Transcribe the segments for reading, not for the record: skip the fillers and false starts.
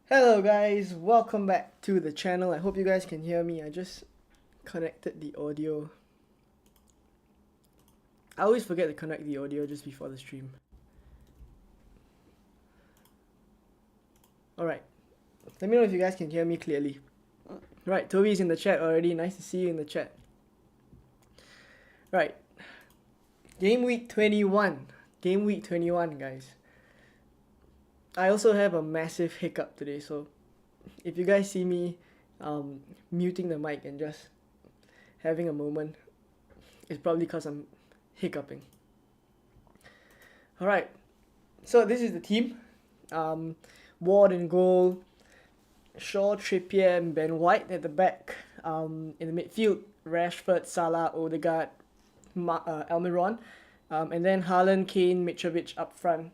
Hello guys, welcome back to the channel. I hope you guys can hear me. I just connected the audio. I always forget to connect the audio just before the stream. Alright, let me know if you guys can hear me clearly. Right, Toby's in the chat already. Nice to see you in the chat. Right, Gameweek 21. Gameweek 21, guys. I also have a massive hiccup today, so if you guys see me muting the mic and just having a moment, it's probably because I'm hiccuping. Alright, so this is the team. Ward in goal, Shaw, Trippier, and Ben White at the back. In the midfield, Rashford, Salah, Odegaard, Almiron. And then Haaland, Kane, Mitrovic up front.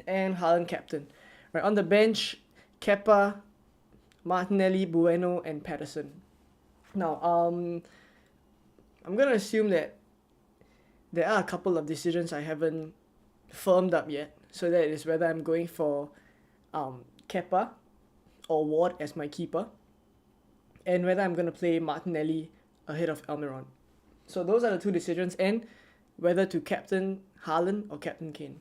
And Haaland captain. Right, on the bench, Kepa, Martinelli, Bueno, and Patterson. Now, I'm going to assume that there are a couple of decisions I haven't firmed up yet. So that is whether I'm going for Kepa or Ward as my keeper, and whether I'm going to play Martinelli ahead of Almiron. So those are the two decisions, and whether to captain Haaland or captain Kane.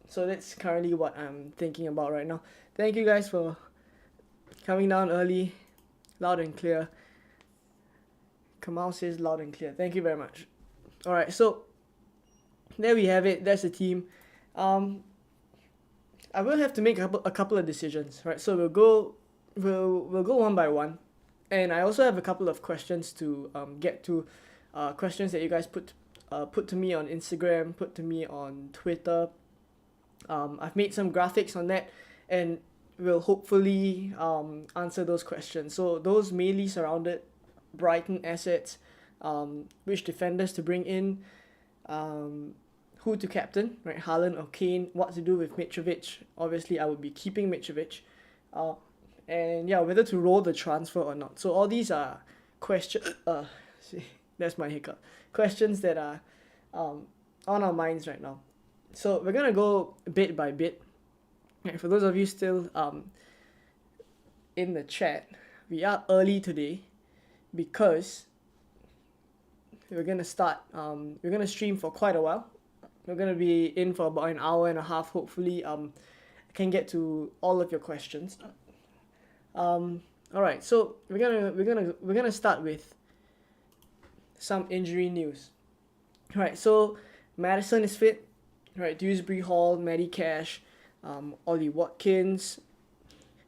So that's currently what I'm thinking about right now. Thank you guys for coming down early, loud and clear. Kamal says loud and clear. Thank you very much. Alright, so there we have it. That's the team. I will have to make a couple of decisions, right? So we'll go one by one, and I also have a couple of questions to get to, questions that you guys put to me on Instagram, put to me on Twitter. I've made some graphics on that, and will hopefully answer those questions. So those mainly surrounded Brighton assets, which defenders to bring in, who to captain, right? Haaland or Kane, what to do with Mitrovic. Obviously, I would be keeping Mitrovic. And yeah, whether to roll the transfer or not. So all these are questions. That's my hiccup. Questions that are on our minds right now. So we're gonna go bit by bit. Right, for those of you still in the chat, we are early today because we're gonna start. We're gonna stream for quite a while. We're gonna be in for about an hour and a half. Hopefully, I can get to all of your questions. All right, so we're gonna start with some injury news. All right, so Madison is fit. Right, Dewsbury Hall, Matty Cash, Ollie Watkins.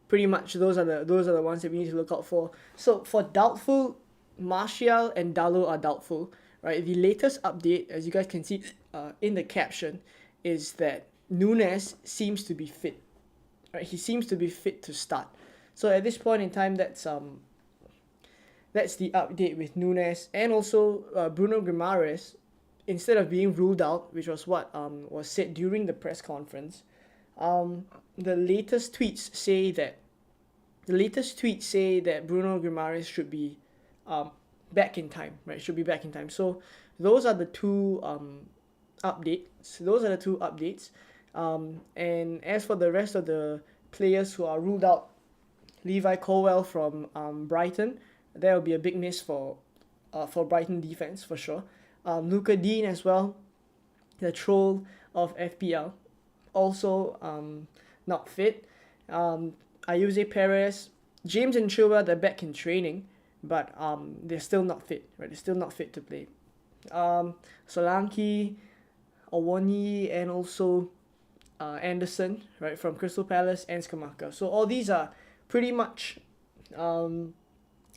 Pretty much those are the ones that we need to look out for. So for doubtful, Martial and Dalot are doubtful. Right, the latest update, as you guys can see in the caption, is that Nunes seems to be fit. Right, he seems to be fit to start. So at this point in time, that's the update with Nunes, and also Bruno Guimaraes, instead of being ruled out, which was what was said during the press conference. The latest tweets say that Bruno Guimaraes should be back in time, right? Should be back in time. So those are the two updates. And as for the rest of the players who are ruled out, Levi Colwell from Brighton, that will be a big miss for Brighton defense for sure. Luca Dean as well, the troll of FPL, also not fit. Ayuze Perez, James and Chilwell, they're back in training, but they're still not fit, right? They're still not fit to play. Solanke, Owoni, and also Anderson, right, from Crystal Palace and Skamaka. So all these are pretty much the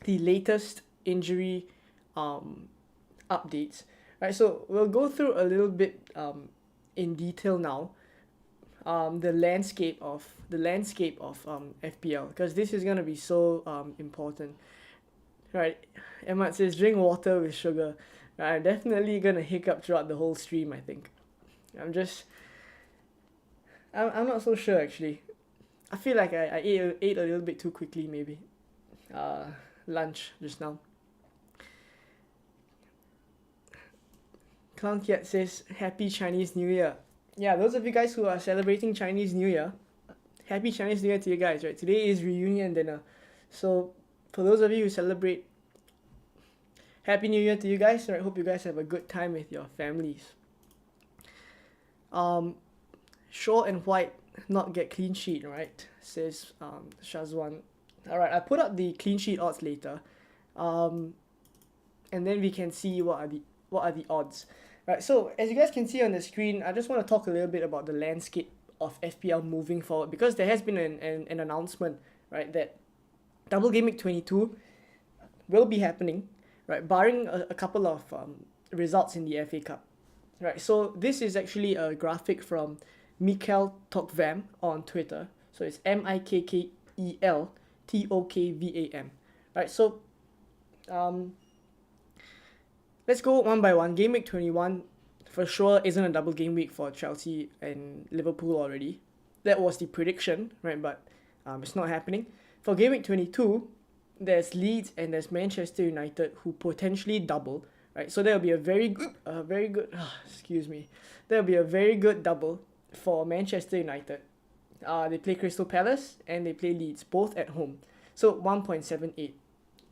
latest injury updates. Right, so we'll go through a little bit in detail now. The landscape of FPL, because this is gonna be so important. Right, Emma says drink water with sugar. Right, I'm definitely gonna hiccup throughout the whole stream. I think. I'm not so sure actually. I feel like I ate a little bit too quickly maybe. Lunch just now. Clown Kiat says Happy Chinese New Year. Yeah, those of you guys who are celebrating Chinese New Year, happy Chinese New Year to you guys, right? Today is reunion dinner. So for those of you who celebrate, Happy New Year to you guys. I hope you guys have a good time with your families. Shaw and White not get clean sheet, right? Says Shazwan. Alright, I put up the clean sheet odds later. And then we can see what are the odds. Right, so as you guys can see on the screen, I just want to talk a little bit about the landscape of FPL moving forward, because there has been an announcement, right, that Double Game Week 22 will be happening, right, barring a couple of results in the FA Cup. Right, so this is actually a graphic from Mikkel Tokvam on Twitter. So it's MIKKEL TOKVAM. Right, so let's go one by one. Game Week 21 for sure isn't a double game week for Chelsea and Liverpool already. That was the prediction, right? But it's not happening. For Game Week 22, there's Leeds and there's Manchester United who potentially double, right? So there'll be a very good, there'll be a very good double for Manchester United. They play Crystal Palace and they play Leeds, both at home. So 1.78.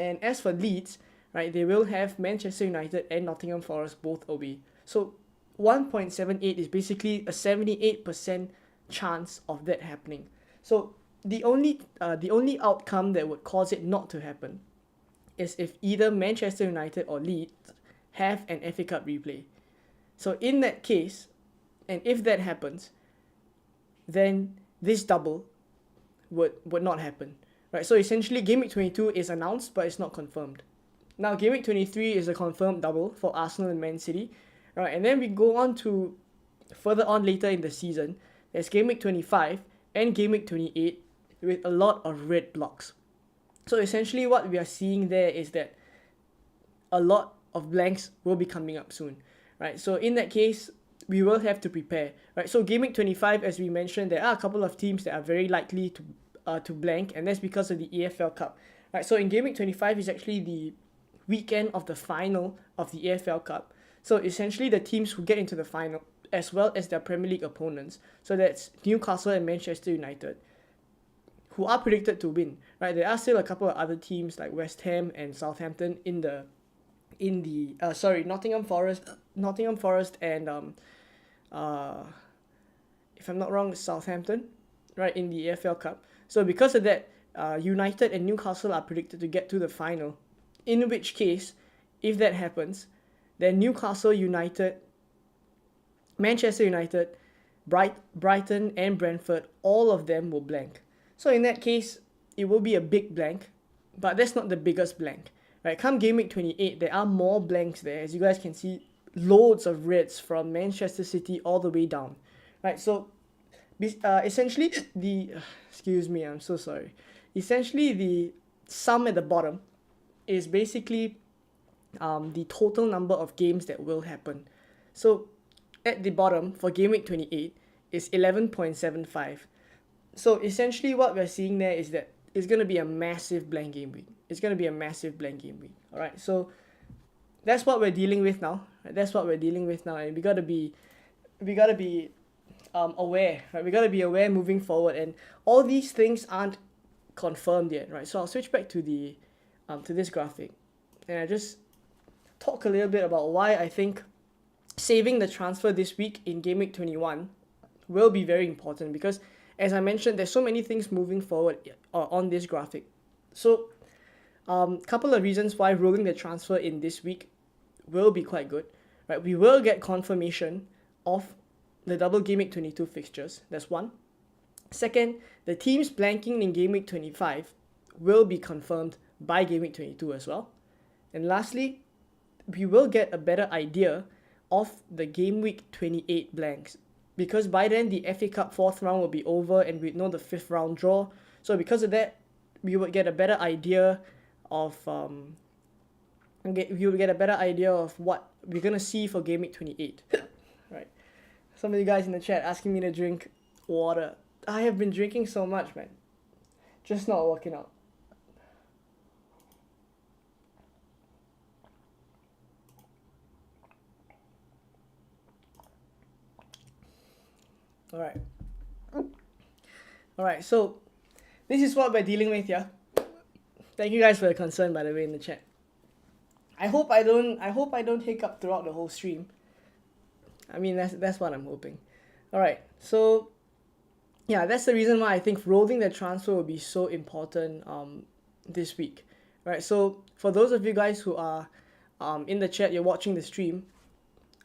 And as for Leeds, right, they will have Manchester United and Nottingham Forest both away. So 1.78 is basically a 78% chance of that happening. So the only outcome that would cause it not to happen is if either Manchester United or Leeds have an FA Cup replay. So in that case, and if that happens, then this double would not happen. Right? So essentially Game Week 22 is announced but it's not confirmed. Now Game Week 23 is a confirmed double for Arsenal and Man City. Right? And then we go on to further on later in the season, there's Game Week 25 and Game Week 28 with a lot of red blocks. So essentially what we are seeing there is that a lot of blanks will be coming up soon, right? So in that case, we will have to prepare, right? So Game Week 25, as we mentioned, there are a couple of teams that are very likely to blank, and that's because of the EFL Cup, right? So in Game Week 25 is actually the weekend of the final of the EFL Cup. So essentially the teams who get into the final, as well as their Premier League opponents, so that's Newcastle and Manchester United, who are predicted to win, right? There are still a couple of other teams like West Ham and Southampton Nottingham Forest and if I'm not wrong, Southampton, right, in the EFL Cup. So because of that, United and Newcastle are predicted to get to the final, in which case, if that happens, then Newcastle United, Manchester United, Brighton and Brentford, all of them will blank. So in that case, it will be a big blank, but that's not the biggest blank. Right, come Game Week 28, there are more blanks there. As you guys can see, loads of reds from Manchester City all the way down. Right, so essentially Essentially the sum at the bottom is basically the total number of games that will happen. So at the bottom for Game Week 28 is 11.75. So essentially what we're seeing there is that it's going to be a massive blank game week. Alright, so that's what we're dealing with now. And we gotta be aware, right? We gotta be aware moving forward, and all these things aren't confirmed yet, right? So I'll switch back to the to this graphic, and I just talk a little bit about why I think saving the transfer this week in Game Week 21 will be very important, because as I mentioned, there's so many things moving forward on this graphic. So couple of reasons why rolling the transfer in this week will be quite good, right? We will get confirmation of the double Game Week 22 fixtures. That's one. Second, the teams blanking in Game Week 25 will be confirmed by Game Week 22 as well. And lastly, we will get a better idea of the Game Week 28 blanks, because by then the FA Cup 4th round will be over and we know the 5th round draw. So because of that, we would get a better idea of what we're gonna see for Game Week 28. Right. Some of you guys in the chat asking me to drink water. I have been drinking so much, man. Just not working out. Alright. Alright, so this is what we're dealing with here. Thank you guys for the concern, by the way, in the chat. I hope I don't hiccup throughout the whole stream. I mean, that's what I'm hoping. Alright, so yeah, that's the reason why I think rolling the transfer will be so important this week. Right, so for those of you guys who are in the chat, you're watching the stream,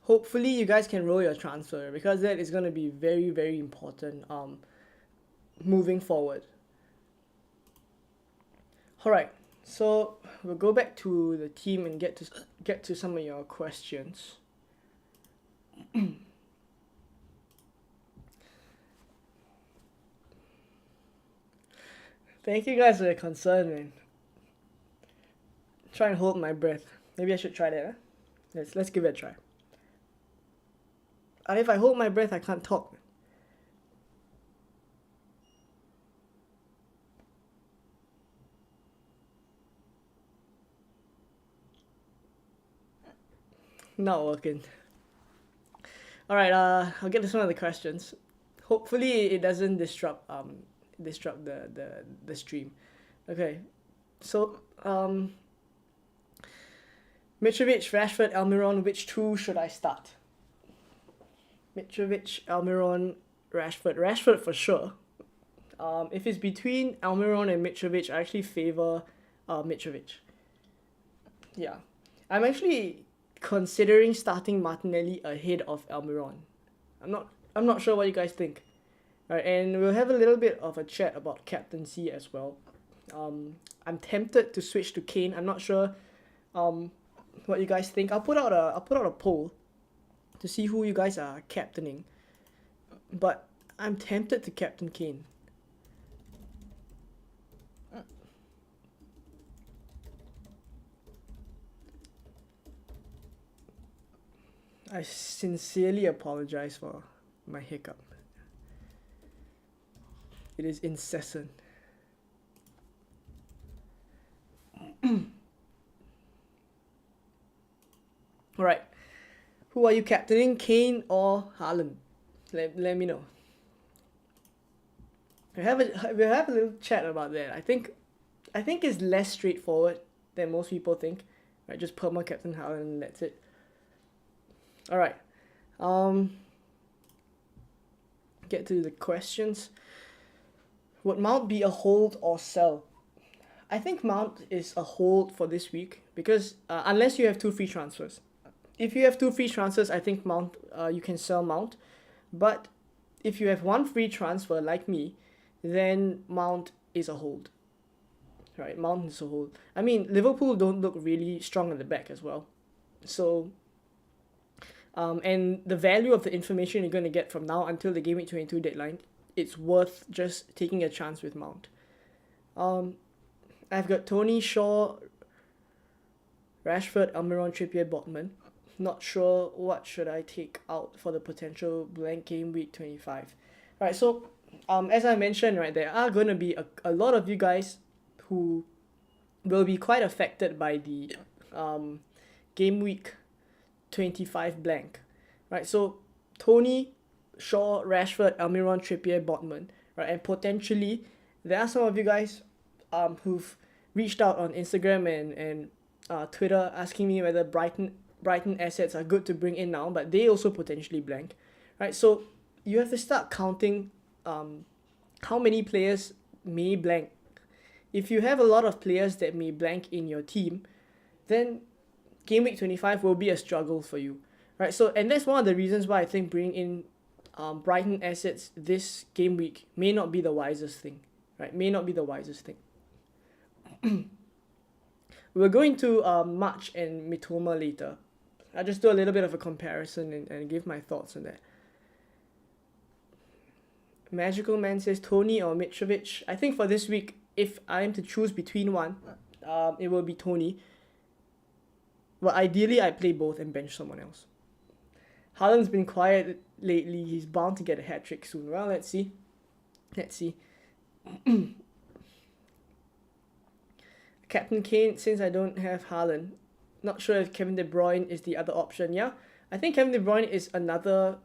hopefully you guys can roll your transfer, because that is going to be very, very important moving forward. Alright, so we'll go back to the team and get to some of your questions. Thank you guys for your concern, man. Try and hold my breath. Maybe I should try that, huh? Let's give it a try. And if I hold my breath, I can't talk. Not working. Alright, I'll get to some of the questions. Hopefully it doesn't disrupt the stream. Okay, so Mitrovic, Rashford, Almiron, which two should I start? Mitrovic, Almiron, Rashford. Rashford for sure. If it's between Almiron and Mitrovic, I actually favor Mitrovic. Yeah, I'm actually considering starting Martinelli ahead of Almiron. I'm not sure what you guys think. Alright, and we'll have a little bit of a chat about captaincy as well. I'm tempted to switch to Kane. I'm not sure what you guys think. I'll put out a poll to see who you guys are captaining. But I'm tempted to captain Kane. I sincerely apologize for my hiccup. It is incessant. Alright. Who are you captaining, Kane or Haaland? Let me know. We'll have a little chat about that. I think it's less straightforward than most people think. Right, just perma captain Haaland and that's it. Alright. Get to the questions. Would Mount be a hold or sell? I think Mount is a hold for this week because unless you have 2 free transfers. If you have 2 free transfers, I think Mount you can sell Mount. But if you have 1 free transfer like me, then Mount is a hold. Right, Mount is a hold. I mean, Liverpool don't look really strong at the back as well. So and the value of the information you're going to get from now until the Gameweek 22 deadline, it's worth just taking a chance with Mount. I've got Tony, Shaw, Rashford, Almiron, Trippier, Botman. Not sure what should I take out for the potential blank Gameweek 25. Right, so as I mentioned, right, there are going to be a lot of you guys who will be quite affected by the Gameweek 25 blank, right? So Tony, Shaw, Rashford, Almiron, Trippier, Botman, right? And potentially there are some of you guys who've reached out on Instagram and Twitter asking me whether Brighton assets are good to bring in now, but they also potentially blank, right? So you have to start counting how many players may blank. If you have a lot of players that may blank in your team, then Gameweek 25 will be a struggle for you, right? So, and that's one of the reasons why I think bringing in Brighton assets this game week may not be the wisest thing, right? May not be the wisest thing. We'll go into March and Mitoma later. I'll just do a little bit of a comparison and give my thoughts on that. Magical Man says Tony or Mitrovic. I think for this week, if I am to choose between one, it will be Tony. Well, ideally, I play both and bench someone else. Haaland's been quiet lately. He's bound to get a hat-trick soon. Well, let's see. Captain Kane, since I don't have Haaland. Not sure if Kevin De Bruyne is the other option. Yeah, I think Kevin De Bruyne is another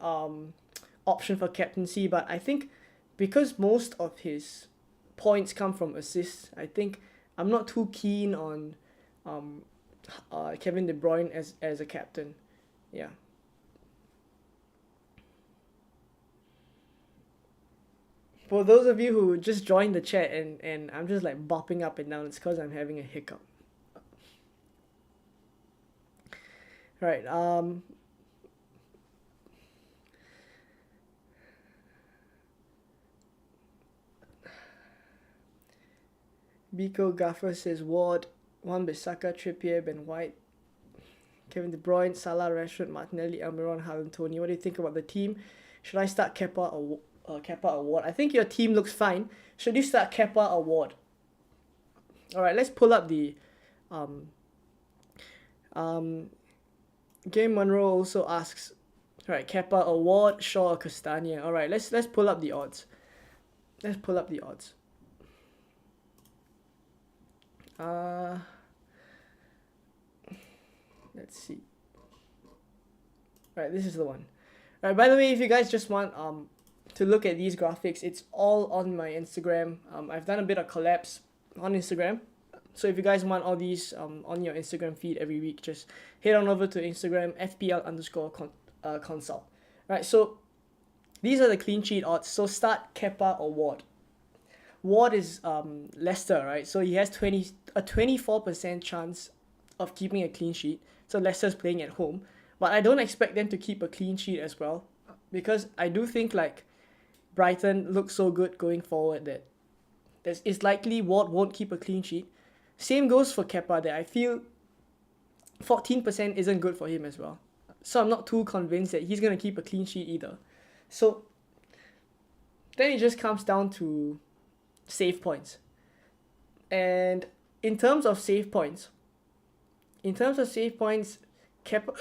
option for captaincy, but I think because most of his points come from assists, I think I'm not too keen on Kevin De Bruyne as a captain. Yeah. For those of you who just joined the chat and I'm just like bopping up and down, it's because I'm having a hiccup. Right. Biko Gaffer says Ward, Wan-Bissaka, Trippier, Ben White, Kevin De Bruyne, Salah, Rashford, Martinelli, Almiron, Haaland, Tony. What do you think about the team? Should I start Kepa or Ward? I think your team looks fine. Should you start Kepa or Ward? Alright, let's pull up the Game Monroe also asks, right, Kepa or Ward, Shaw or Castagna. Alright, let's pull up the odds. Let's pull up the odds. Let's see. Right, this is the one. Right, by the way, if you guys just want to look at these graphics, it's all on my Instagram. I've done a bit of collabs on Instagram. So if you guys want all these on your Instagram feed every week, just head on over to Instagram, FPL_consult. Right, so these are the clean sheet odds. So start Kepa or Ward. Ward is Leicester, right? So he has a 24% chance of keeping a clean sheet. So Leicester's playing at home. But I don't expect them to keep a clean sheet as well, because I do think like Brighton looks so good going forward that it's likely Ward won't keep a clean sheet. Same goes for Kepa, that I feel 14% isn't good for him as well. So I'm not too convinced that he's going to keep a clean sheet either. So then it just comes down to save points. And in terms of save points, Kepa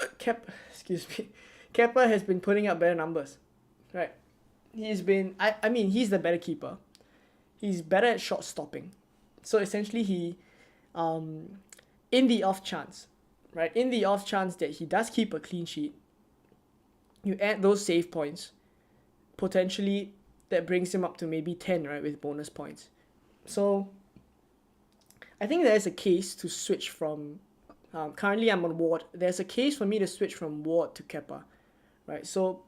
has been putting up better numbers, right? He's been, I mean, he's the better keeper. He's better at shot stopping. So essentially he, in the off chance that he does keep a clean sheet, you add those save points, potentially that brings him up to maybe 10, right, with bonus points. So I think there's a case to switch from, currently I'm on Ward, there's a case for me to switch from Ward to Kepa, right? So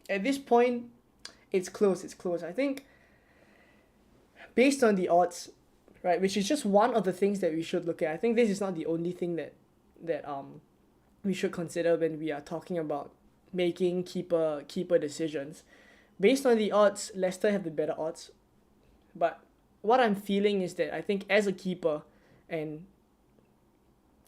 at this point, it's close. I think based on the odds, right, which is just one of the things that we should look at. I think this is not the only thing that we should consider when we are talking about making keeper decisions. Based on the odds, Leicester have the better odds. But what I'm feeling is that I think as a keeper, and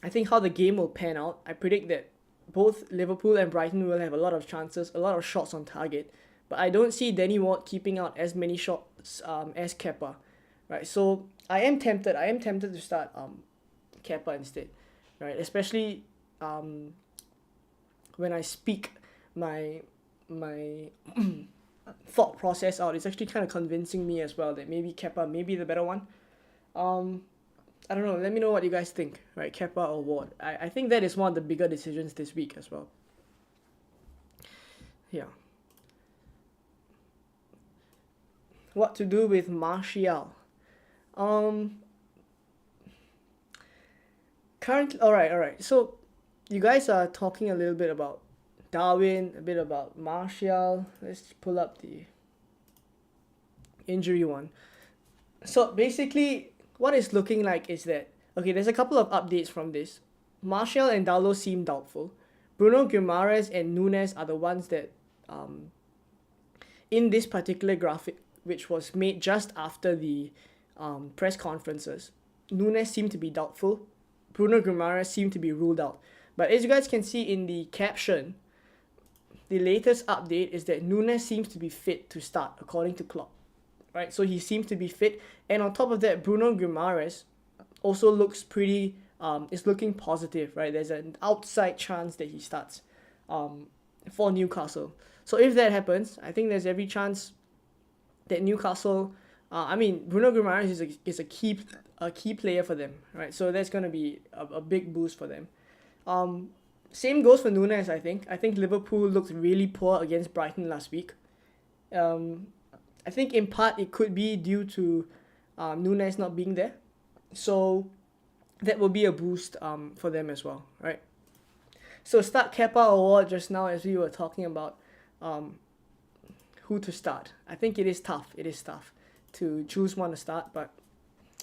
I think how the game will pan out, I predict that both Liverpool and Brighton will have a lot of chances, a lot of shots on target. But I don't see Danny Ward keeping out as many shots as Kepa, right? So I am tempted to start Kepa instead, right? Especially when I speak my thought process out, it's actually kind of convincing me as well that maybe Kepa may be the better one. I don't know, let me know what you guys think, right? Kepa or Ward. I think that is one of the bigger decisions this week as well. Yeah. What to do with Martial? Currently, alright. So you guys are talking a little bit about Darwin, a bit about Martial. Let's pull up the injury one. So basically, what it's looking like is that, okay, there's a couple of updates from this. Martial and Dalot seem doubtful. Bruno Guimaraes and Nunes are the ones that, in this particular graphic, which was made just after the press conferences, Nunes seemed to be doubtful. Bruno Guimaraes seemed to be ruled out. But as you guys can see in the caption, the latest update is that Nunes seems to be fit to start, according to Klopp. Right, so he seems to be fit, and on top of that, Bruno Guimaraes also looks pretty, is looking positive, right? There's an outside chance that he starts for Newcastle. So if that happens, I think there's every chance that Newcastle, Bruno Guimaraes is a key player for them, right? So that's going to be a big boost for them. Same goes for Nunes, I think. I think Liverpool looked really poor against Brighton last week. I think in part it could be due to Nunes not being there. So that will be a boost for them as well, right? So start Kepa or what just now as we were talking about who to start. I think it is tough. It is tough to choose one to start, but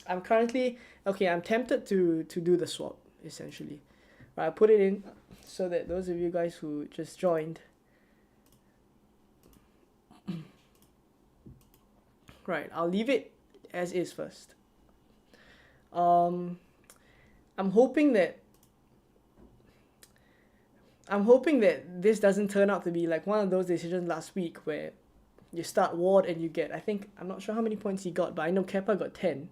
I'm tempted to do the swap, essentially. Right, I'll put it in so that those of you guys who just joined, right, I'll leave it as is first. I'm hoping that this doesn't turn out to be like one of those decisions last week where you start Ward and you get, I'm not sure how many points he got, but I know Kepa got 10.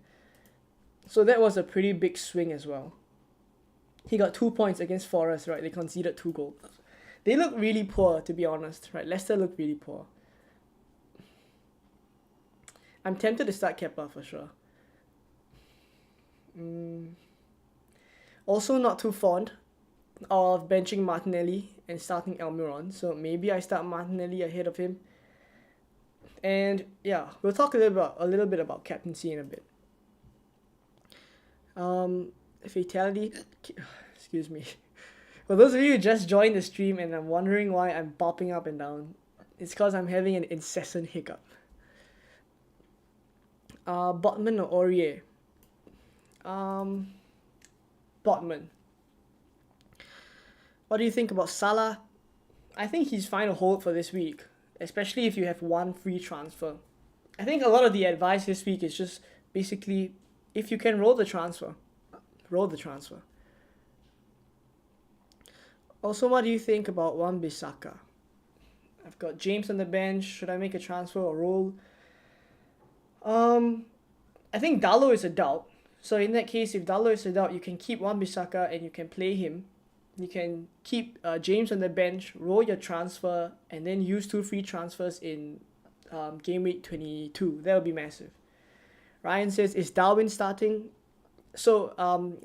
So that was a pretty big swing as well. He got 2 points against Forest, right? They conceded 2 goals. They look really poor, to be honest, right? Leicester look really poor. I'm tempted to start Kepa for sure. Also not too fond of benching Martinelli and starting Almiron, so maybe I start Martinelli ahead of him. And yeah, we'll talk a little bit about captaincy in a bit. Fatality, excuse me. For those of you who just joined the stream and I'm wondering why I'm bopping up and down, it's because I'm having an incessant hiccup. Botman or Aurier? Botman. What do you think about Salah? I think he's fine to hold for this week, especially if you have one free transfer. I think a lot of the advice this week is just basically, if you can roll the transfer, roll the transfer. Also, what do you think about Wan-Bissaka? I've got James on the bench. Should I make a transfer or roll? I think Dalot is a doubt. So in that case, if Dalot is a doubt, you can keep Wan-Bissaka and you can play him. You can keep James on the bench, roll your transfer, and then use 2 free transfers in Gameweek 22. That would be massive. Ryan says, is Darwin starting? So,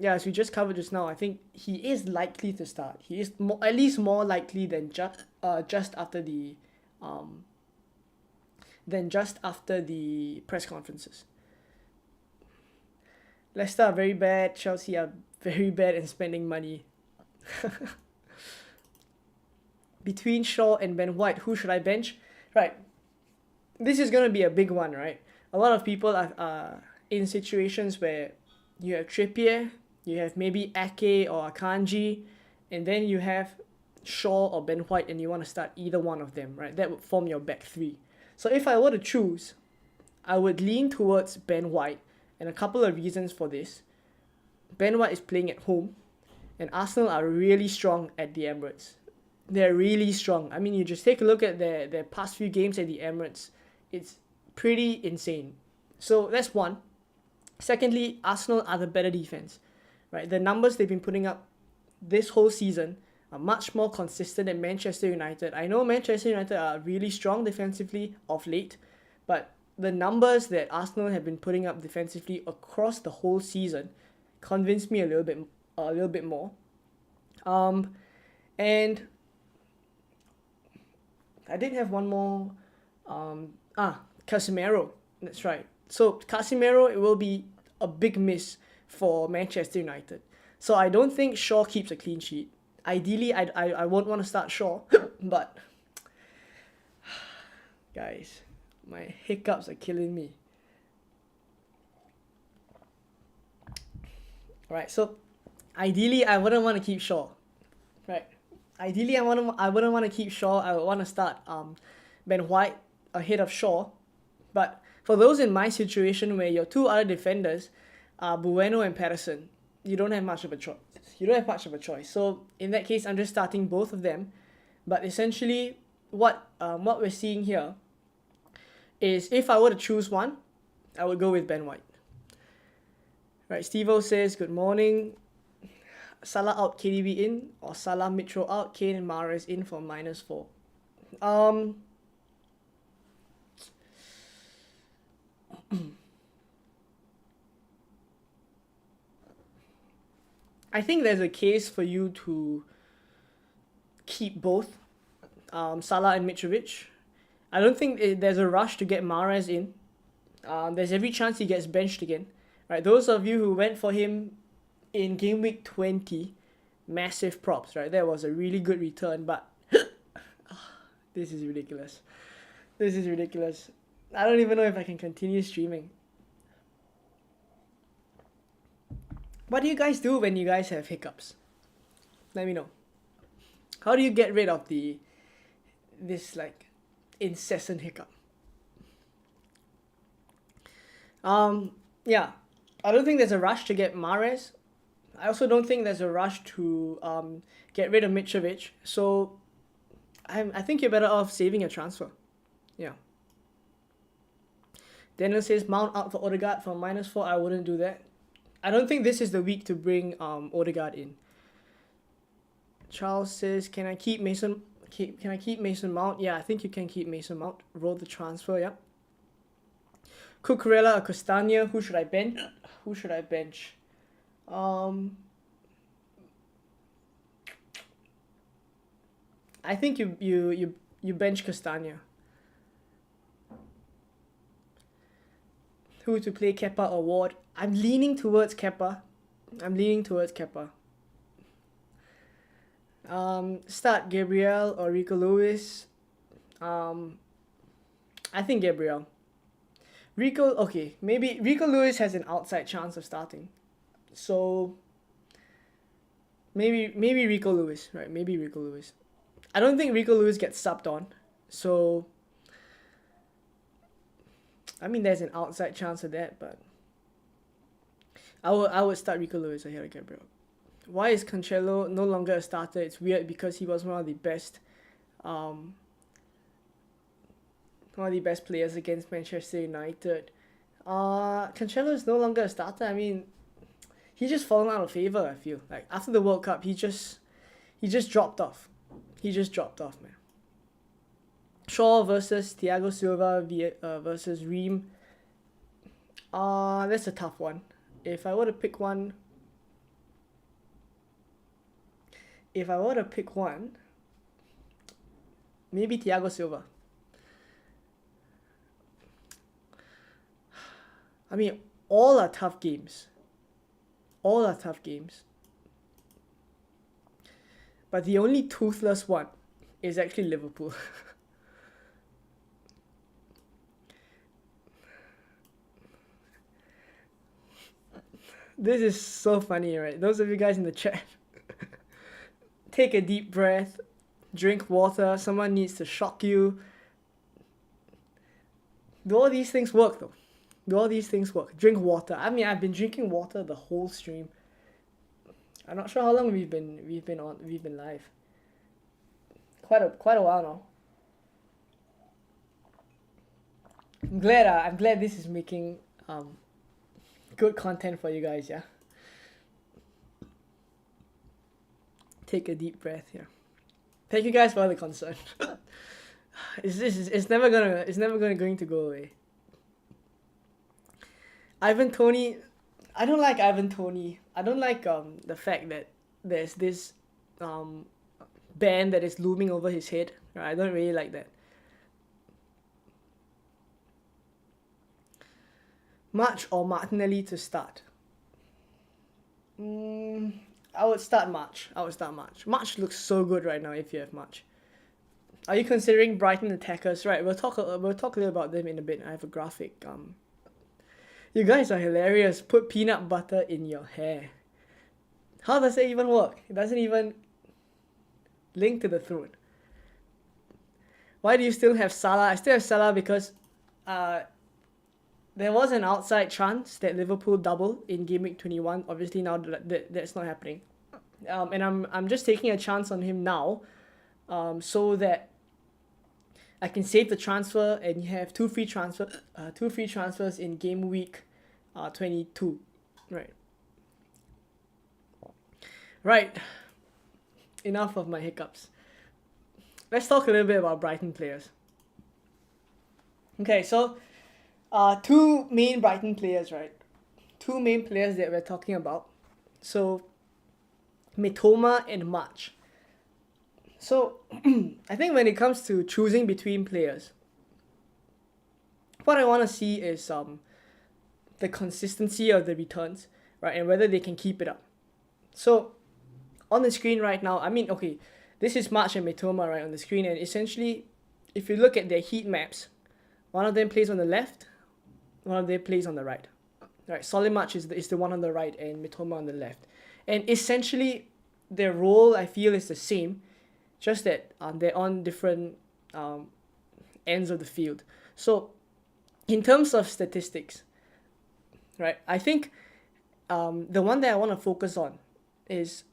as we just covered just now, I think he is likely to start. He is at least more likely than just after the press conferences. Leicester are very bad. Chelsea are very bad in spending money. Between Shaw and Ben White, who should I bench? Right. This is going to be a big one, right? A lot of people are in situations where you have Trippier, you have maybe Ake or Akanji, and then you have Shaw or Ben White, and you want to start either one of them, right? That would form your back 3. So if I were to choose, I would lean towards Ben White, and a couple of reasons for this. Ben White is playing at home, and Arsenal are really strong at the Emirates. They're really strong. I mean, you just take a look at their past few games at the Emirates. It's pretty insane. So that's one. Secondly, Arsenal are the better defense, right? The numbers they've been putting up this whole season are much more consistent than Manchester United. I know Manchester United are really strong defensively of late, but the numbers that Arsenal have been putting up defensively across the whole season convinced me a little bit more. And I did have one more. Casemiro. That's right. So Casemiro, it will be a big miss for Manchester United. So I don't think Shaw keeps a clean sheet. Ideally, I won't want to start Shaw, but guys, my hiccups are killing me. Alright, so ideally I wouldn't want to keep Shaw. Right. Ideally I wouldn't want to keep Shaw. I would want to start Ben White ahead of Shaw. But for those in my situation where your 2 other defenders are Bueno and Patterson, you don't have much of a choice. So in that case, I'm just starting both of them. But essentially, what we're seeing here is if I were to choose one, I would go with Ben White. Right, Steve-O says, good morning. Salah out, KDB in, or Salah Mitro out, Kane and Mahrez in for -4. I think there's a case for you to keep both Salah and Mitrovic. I don't think there's a rush to get Mahrez in. There's every chance he gets benched again. Right, those of you who went for him in game week 20, massive props, right? That was a really good return, but this is ridiculous. This is ridiculous. I don't even know if I can continue streaming. What do you guys do when you guys have hiccups? Let me know. How do you get rid of this like incessant hiccup? Yeah, I don't think there's a rush to get Mahrez. I also don't think there's a rush to get rid of Mitrovic. So I think you're better off saving your transfer. Yeah. Daniel says Mount out for Odegaard for -4. I wouldn't do that. I don't think this is the week to bring Odegaard in. Charles says, can I keep Mason Mount? Yeah, I think you can keep Mason Mount. Roll the transfer, yeah. Cucurella or Castagna, who should I bench? Who should I bench? I think you bench Castagna. Who to play, Kepa or Ward? I'm leaning towards Kepa. Start Gabriel or Rico Lewis. I think Gabriel. Maybe Rico Lewis has an outside chance of starting. So maybe Rico Lewis, right? Maybe Rico Lewis. I don't think Rico Lewis gets subbed on. So I mean there's an outside chance of that, but I would start Rico Lewis ahead of Gabriel. Why is Cancelo no longer a starter? It's weird because he was one of the best players against Manchester United. Cancelo is no longer a starter. I mean, he's just fallen out of favor, I feel. Like after the World Cup, he just dropped off. Man. Shaw versus Thiago Silva versus Ream. That's a tough one. If I were to pick one, maybe Thiago Silva. I mean, all are tough games. But the only toothless one is actually Liverpool. This is so funny, right? Those of you guys in the chat, take a deep breath, drink water, someone needs to shock you. Do all these things work though? Drink water. I mean, I've been drinking water the whole stream. I'm not sure how long we've been live. Quite a while now. I'm glad this is making good content for you guys, yeah. Take a deep breath here. Thank you guys for all the concern. It's never going to go away. Ivan Toney, I don't like Ivan Toney. I don't like the fact that there's this ban that is looming over his head. Right? I don't really like that. March or Martinelli to start? I would start March. March looks so good right now if you have March. Are you considering Brighton attackers? Right, we'll talk a little about them in a bit. I have a graphic. You guys are hilarious. Put peanut butter in your hair. How does that even work? It doesn't even link to the throat. Why do you still have Salah? I still have Salah because there was an outside chance that Liverpool double in Gameweek 21. Obviously now that's not happening. And I'm just taking a chance on him now, so that I can save the transfer and you have two free transfers in Gameweek 22. Right. Enough of my hiccups. Let's talk a little bit about Brighton players. Okay, so two main Brighton players, right? Two main players that we're talking about. So Mitoma and March. So I think when it comes to choosing between players, what I want to see is the consistency of the returns, right, and whether they can keep it up. So on the screen right now, I mean, okay, this is March and Mitoma right on the screen, and essentially, if you look at their heat maps, one of them plays on the left, one of them plays on the right. Right, Solid March is the one on the right and Mitoma on the left. And essentially, their role, I feel, is the same, just that they're on different ends of the field. So, in terms of statistics, right, I think the one that I want to focus on is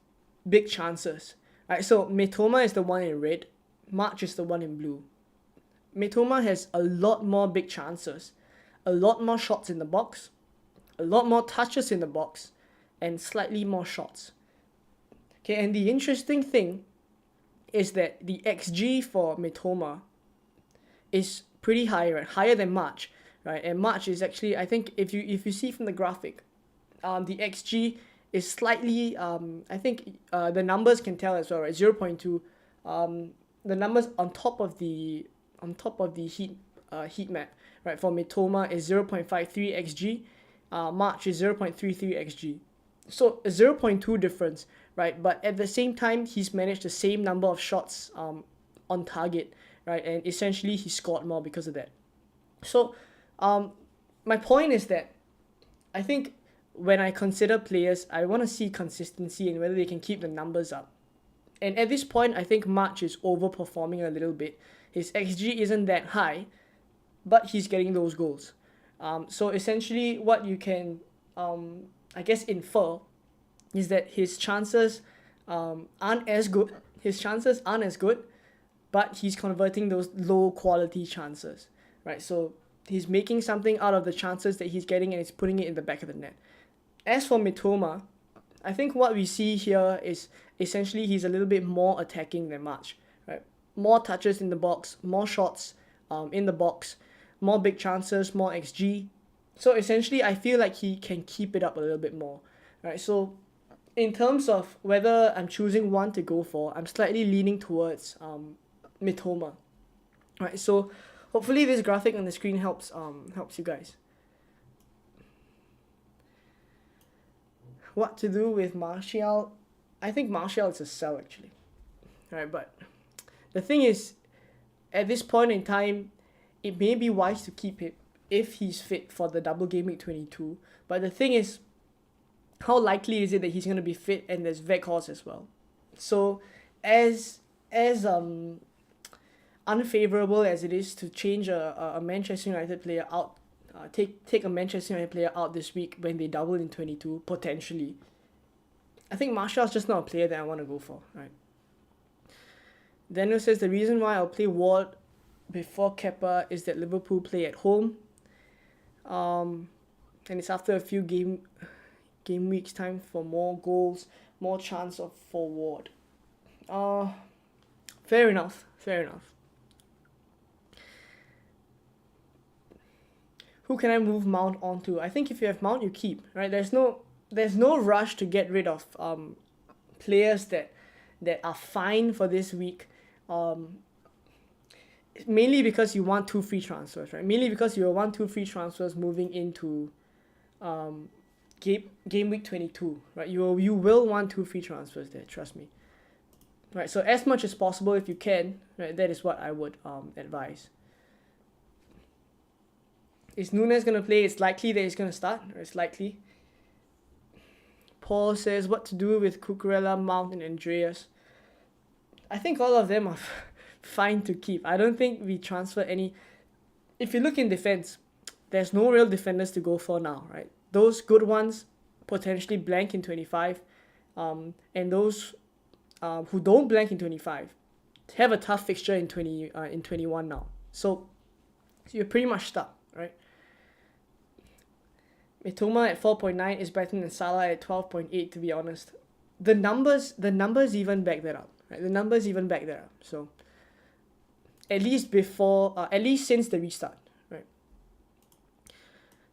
big chances. Right, so Mitoma is the one in red, March is the one in blue. Mitoma has a lot more big chances, a lot more shots in the box, a lot more touches in the box, and slightly more shots. Okay, and the interesting thing is that the XG for Mitoma is pretty high, right? Higher than March, right? And March is actually, I think, if you see from the graphic, the XG is slightly, I think the numbers can tell as well, right? 0.2. The numbers on top of the heat map, right? For Mitoma is 0.53 XG. March is 0.33 XG. So a 0.2 difference, right? But at the same time, he's managed the same number of shots on target, right? And essentially, he scored more because of that. So my point is that I think when I consider players, I want to see consistency and whether they can keep the numbers up. And at this point, I think March is overperforming a little bit. His XG isn't that high, but he's getting those goals. So essentially, what you can, I guess, infer is that his chances aren't as good. His chances aren't as good, but he's converting those low quality chances, right? So he's making something out of the chances that he's getting and he's putting it in the back of the net. As for Mitoma, I think what we see here is essentially he's a little bit more attacking than March, right? More touches in the box, more shots in the box, more big chances, more XG. So essentially, I feel like he can keep it up a little bit more, right? So in terms of whether I'm choosing one to go for, I'm slightly leaning towards Mitoma, right? So hopefully this graphic on the screen helps you guys. What to do with Martial? I think Martial is a sell actually, right? But the thing is, at this point in time, it may be wise to keep him if he's fit for the double Gameweek 22. But the thing is, how likely is it that he's going to be fit and there's Weghorst as well? So as unfavorable as it is to change a Manchester United player out, take a Manchester United player out this week when they double in 22, potentially, I think Martial's just not a player that I want to go for, right? Daniel says the reason why I'll play Ward before Kepa is that Liverpool play at home, and it's after a few game weeks time for more goals, more chance of forward. Fair enough. Who can I move Mount onto? I think if you have Mount, you keep, right? There's no rush to get rid of players that are fine for this week. Mainly because you want 2 free transfers, right? Mainly because you want 2 free transfers moving into game week 22, right? You will want 2 free transfers there, trust me. Right, so as much as possible if you can, right, that is what I would advise. Is Nunes going to play? It's likely that he's going to start. It's likely. Paul says, what to do with Cucurella, Mount, and Andreas? I think all of them are fine to keep. I don't think we transfer any. If you look in defense, there's no real defenders to go for now, right? Those good ones potentially blank in 25, and those who don't blank in 25 have a tough fixture in 21 now. So you're pretty much stuck, right? Mitoma at 4.9 is better than Salah at 12.8, to be honest. The numbers even back that up, right? The numbers even back that up. So at least since the restart, right?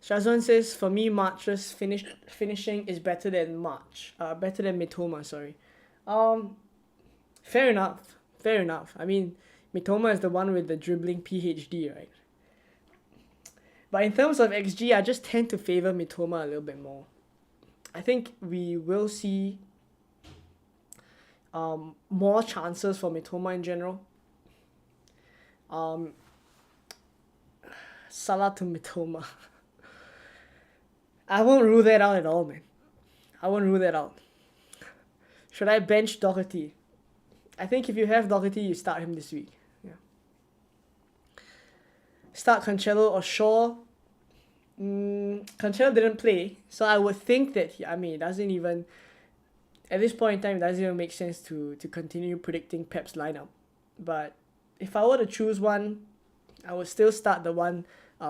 Shazwan says, for me, March's finishing is better than Mitoma, sorry. Fair enough. I mean, Mitoma is the one with the dribbling PhD, right? But in terms of XG, I just tend to favor Mitoma a little bit more. I think we will see more chances for Mitoma in general. Salah to Mitoma. I won't rule that out at all, man. I won't rule that out. Should I bench Doherty? I think if you have Doherty, you start him this week. Yeah. Start Cancelo or Shaw. Cancelo didn't play, so I would think that it doesn't even, at this point in time, it doesn't even make sense to continue predicting Pep's lineup. But if I were to choose one, I would still start the one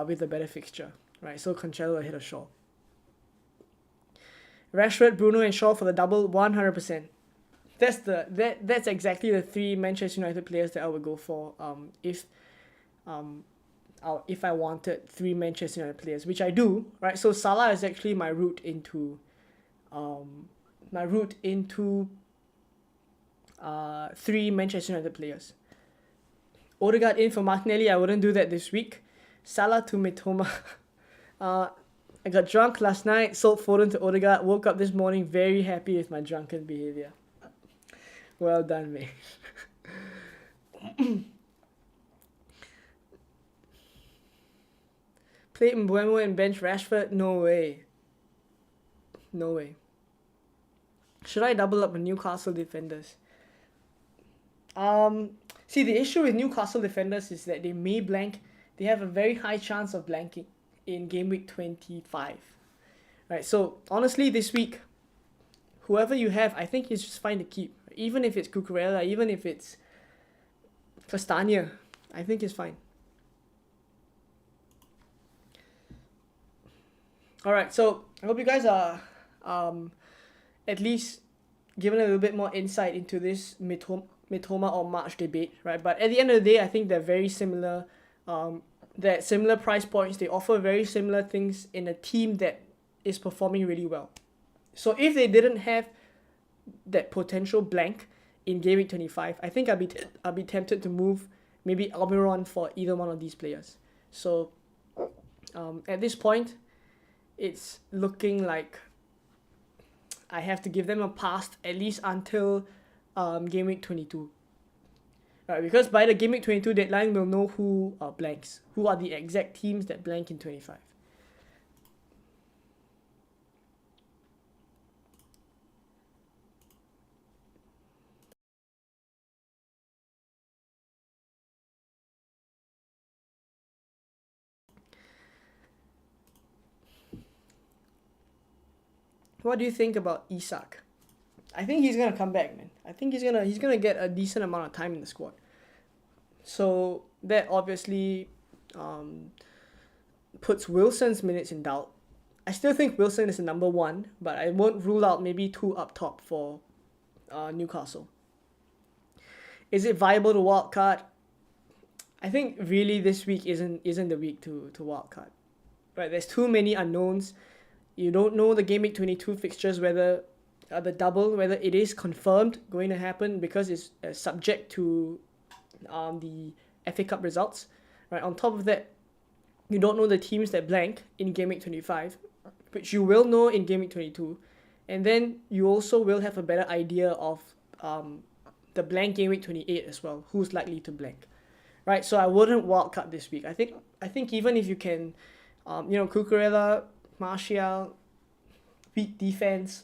with the better fixture, right? So Cancelo ahead of Shaw. Rashford, Bruno, and Shaw for the double, 100%. That's exactly the three Manchester United players that I would go for. If I wanted three Manchester United players, which I do, right? So Salah is actually my route into three Manchester United players. Odegaard in for Martinelli. I wouldn't do that this week. Salah to Mitoma. I got drunk last night, sold Foden to Odegaard, woke up this morning very happy with my drunken behavior. Well done, mate. Play Mbeumo and bench Rashford? No way. No way. Should I double up with Newcastle defenders? See, the issue with Newcastle defenders is that they may blank. They have a very high chance of blanking in game week 25. Right, so honestly, this week, whoever you have, I think it's just fine to keep. Even if it's Cucurella, even if it's Castagna, I think it's fine. Alright, so I hope you guys are at least given a little bit more insight into this Mitoma or March debate, right? But at the end of the day, I think they're very similar. They're at similar price points. They offer very similar things in a team that is performing really well. So if they didn't have that potential blank in game week 25, I think I'll be tempted to move maybe Almiron for either one of these players. So at this point, it's looking like I have to give them a pass at least until game week 22. Right, because by the game week 22 deadline, we'll know who blanks. Who are the exact teams that blank in 25. What do you think about Isak? I think he's gonna come back, man. I think he's gonna get a decent amount of time in the squad. So that obviously puts Wilson's minutes in doubt. I still think Wilson is the number one, but I won't rule out maybe two up top for Newcastle. Is it viable to wildcard? I think really this week isn't the week to wildcard. Right, there's too many unknowns. You don't know the game week 22 fixtures, whether the double, whether it is confirmed going to happen because it's subject to the FA Cup results. Right, on top of that, you don't know the teams that blank in game week 25, which you will know in game week 22, and then you also will have a better idea of the blank game week 28 as well, who's likely to blank. Right, so I wouldn't wildcard this week. I think even if you can, Cucurella, Martial, weak defense,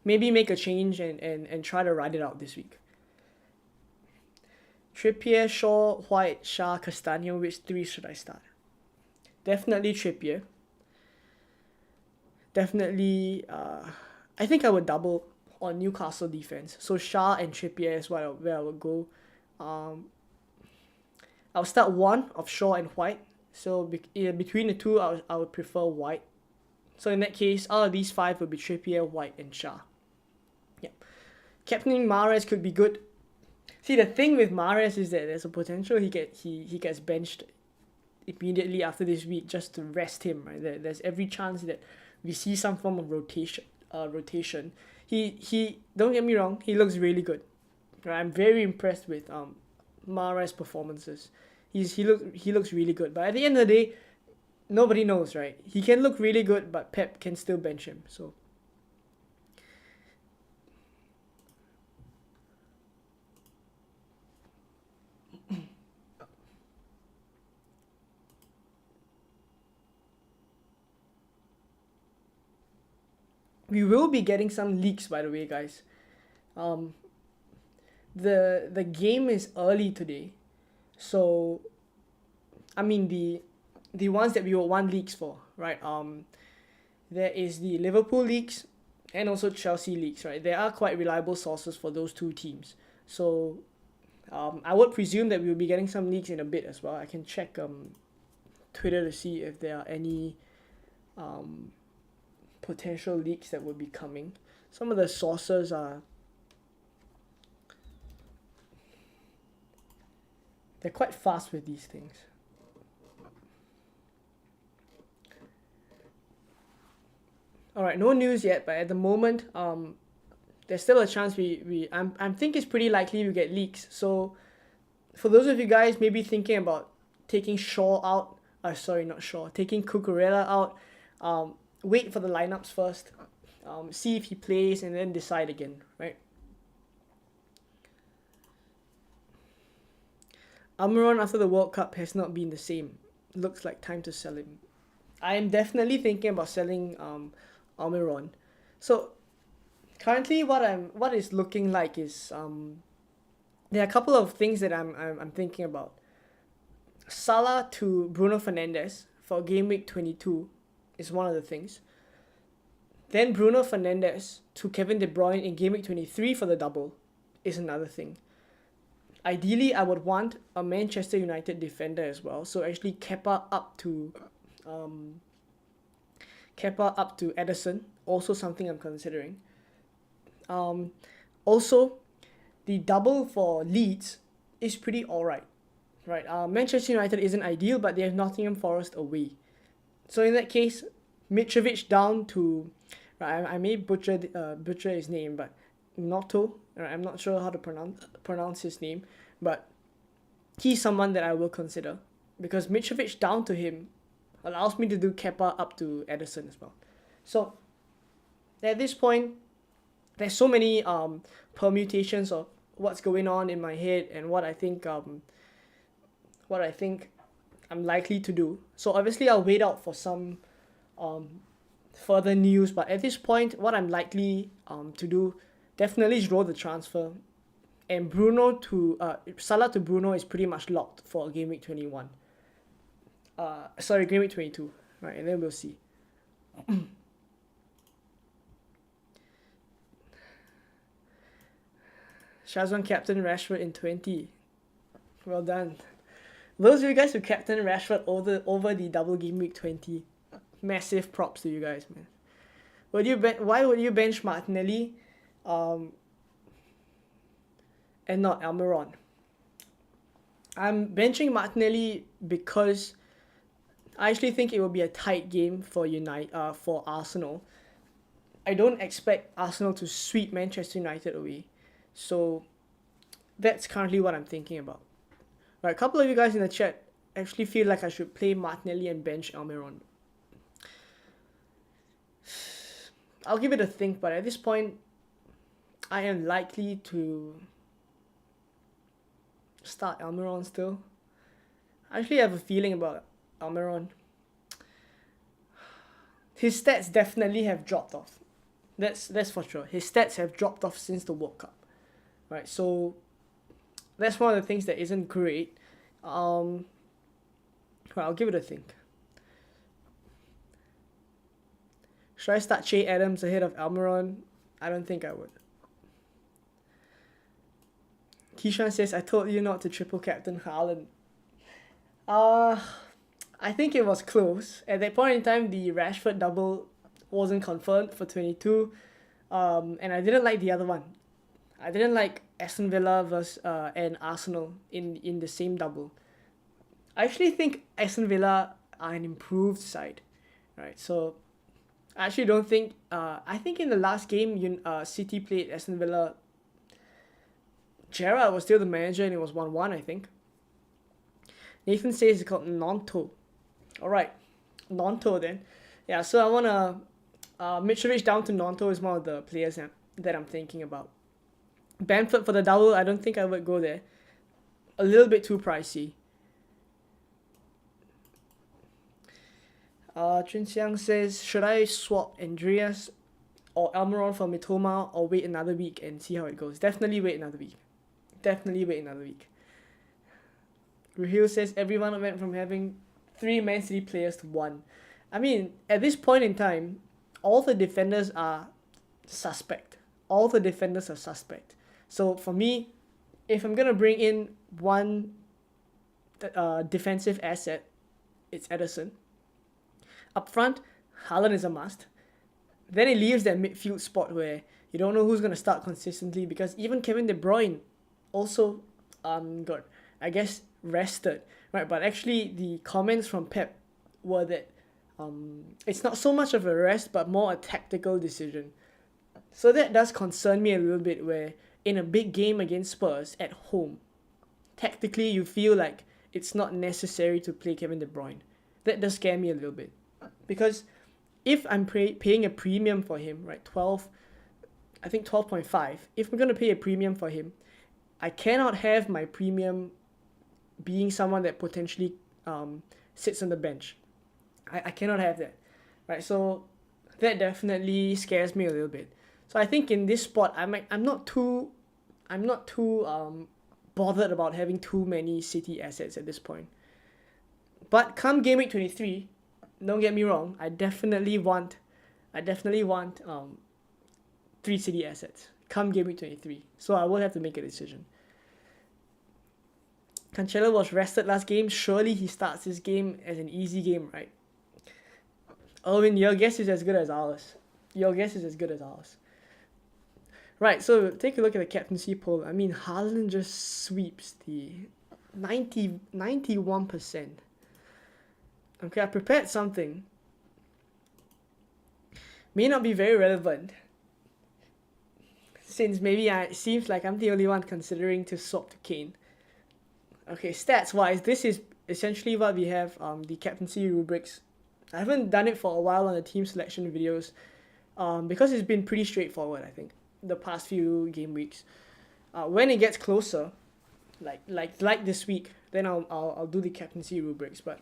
maybe make a change and try to ride it out this week. Trippier, Shaw, White, Shah, Castagno, which three should I start? Definitely Trippier. Definitely, I think I would double on Newcastle defense. So Shah and Trippier is where I would go. I'll start one of Shaw and White. So between the two, I would prefer White. So in that case, all of these five would be Trippier, White, and Shah. Yeah. Captaining Mahrez could be good. See, the thing with Mahrez is that there's a potential he gets benched immediately after this week just to rest him. Right, there's every chance that we see some form of rotation. He don't get me wrong, he looks really good. Right, I'm very impressed with Mahrez performances. He looks really good. But at the end of the day, nobody knows, right? He can look really good, but Pep can still bench him. So we will be getting some leaks, by the way, guys. Um, the game is early today, so I mean the ones that we will want leaks for, right? There is the Liverpool leaks and also Chelsea leaks, right? There are quite reliable sources for those two teams. So I would presume that we will be getting some leaks in a bit as well. I can check Twitter to see if there are any potential leaks that will be coming. Some of the sources are, they're quite fast with these things. Alright, no news yet, but at the moment, there's still a chance I'm think it's pretty likely we get leaks. So for those of you guys maybe thinking about taking Shaw out, sorry, not Shaw, taking Cucurella out, wait for the lineups first, see if he plays, and then decide again, right? Almiron after the World Cup has not been the same. Looks like time to sell him. I am definitely thinking about selling Almiron. So currently what is looking like is there are a couple of things that I'm thinking about. Salah to Bruno Fernandes for Gameweek 22 is one of the things. Then Bruno Fernandes to Kevin De Bruyne in Gameweek 23 for the double is another thing. Ideally, I would want a Manchester United defender as well. So actually Kepa up to Ederson, also something I'm considering. Also, the double for Leeds is pretty alright, right? Manchester United isn't ideal, but they have Nottingham Forest away. So in that case, Mitrovic down to, right, I may butcher his name, but Noto, right, I'm not sure how to pronounce his name, but he's someone that I will consider, because Mitrovic down to him allows me to do Kepa up to Ederson as well. So at this point, there's so many permutations of what's going on in my head and what I think I'm likely to do. So obviously I'll wait out for some further news, but at this point, what I'm likely to do definitely is roll the transfer, and Salah to Bruno is pretty much locked for Game Week 21. Game Week 22, right? And then we'll see. Shazwan captain Rashford in 20. Well done. Those of you guys who captain Rashford over the double Game Week 20, massive props to you guys, man. Why would you bench Martinelli and not Almiron? I'm benching Martinelli because I actually think it will be a tight game for Arsenal. I don't expect Arsenal to sweep Manchester United away. So that's currently what I'm thinking about. Right, a couple of you guys in the chat actually feel like I should play Martinelli and bench Almiron. I'll give it a think, but at this point, I am likely to start Almiron still. I actually have a feeling about Almiron. His stats definitely have dropped off. That's for sure. His stats have dropped off since the World Cup. Right, so that's one of the things that isn't great. Well, I'll give it a think. Should I start Che Adams ahead of Almiron? I don't think I would. Kishan says, I told you not to triple captain Haaland. I think it was close. At that point in time, the Rashford double wasn't confirmed for 22. And I didn't like the other one. I didn't like Aston Villa versus and Arsenal in the same double. I actually think Aston Villa are an improved side, right? So I actually don't think. I think in the last game, City played Aston Villa. Gerrard was still the manager and it was 1-1, I think. Nathan says it's called Nanto. Alright. Nonto then. Yeah, so I want to... Mitrovic down to Nonto is one of the players that I'm thinking about. Bamford for the double, I don't think I would go there. A little bit too pricey. Chun Xiang says, should I swap Andreas or Almiron for Mitoma or wait another week and see how it goes? Definitely wait another week. Definitely wait another week. Rahil says, everyone went from having 3 Man City players to 1. I mean, at this point in time, all the defenders are suspect. All the defenders are suspect. So for me, if I'm going to bring in one defensive asset, it's Ederson. Up front, Haaland is a must. Then it leaves that midfield spot where you don't know who's going to start consistently, because even Kevin De Bruyne also got, I guess, rested. Right? But actually, the comments from Pep were that it's not so much of a rest, but more a tactical decision. So that does concern me a little bit, where in a big game against Spurs at home, tactically you feel like it's not necessary to play Kevin De Bruyne. That does scare me a little bit. Because if I'm paying a premium for him, right, 12.5, if I'm going to pay a premium for him, I cannot have my premium being someone that potentially sits on the bench. I cannot have that, right? So that definitely scares me a little bit. So I think in this spot, I'm not too bothered about having too many City assets at this point. But come Game Week 23, don't get me wrong, I definitely want 3 City assets come Game Week 23. So I will have to make a decision. Cancelo was rested last game. Surely he starts this game as an easy game, right? Owen, your guess is as good as ours. Right, so take a look at the captaincy poll. I mean, Haaland just sweeps the 91%. Okay, I prepared something. May not be very relevant, since maybe it seems like I'm the only one considering to swap to Kane. Okay, stats-wise, this is essentially what we have, the captaincy rubrics. I haven't done it for a while on the team selection videos, because it's been pretty straightforward, I think, the past few game weeks. When it gets closer, like this week, then I'll do the captaincy rubrics. But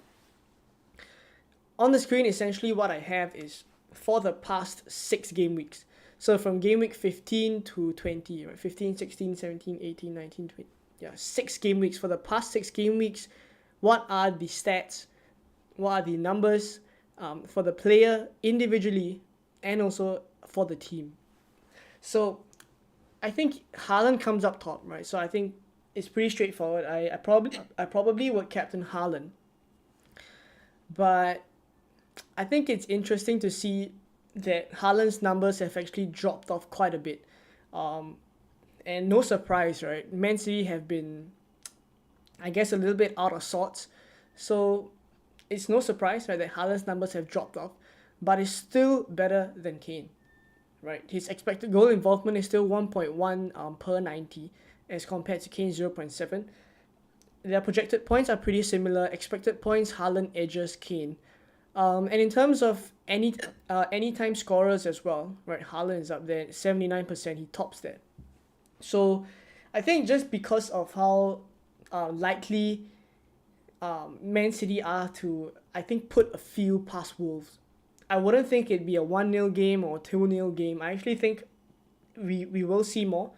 on the screen, essentially what I have is for the past 6 game weeks. So from game week 15 to 20, right? 15, 16, 17, 18, 19, 20. Yeah, 6 game weeks. For the past 6 game weeks, what are the stats? What are the numbers for the player individually and also for the team? So I think Haaland comes up top, right? So I think it's pretty straightforward. I probably would captain Haaland. But I think it's interesting to see that Haaland's numbers have actually dropped off quite a bit. And no surprise, right? Man City have been, I guess, a little bit out of sorts. So it's no surprise, right, that Haaland's numbers have dropped off. But it's still better than Kane, right? His expected goal involvement is still 1.1 per 90 as compared to Kane's 0.7. Their projected points are pretty similar. Expected points, Haaland edges Kane. And in terms of anytime scorers as well, right? Haaland is up there, 79%. He tops that. So I think just because of how likely Man City are to, I think, put a few past Wolves, I wouldn't think it'd be a 1-0 game or 2-0 game. I actually think we will see more.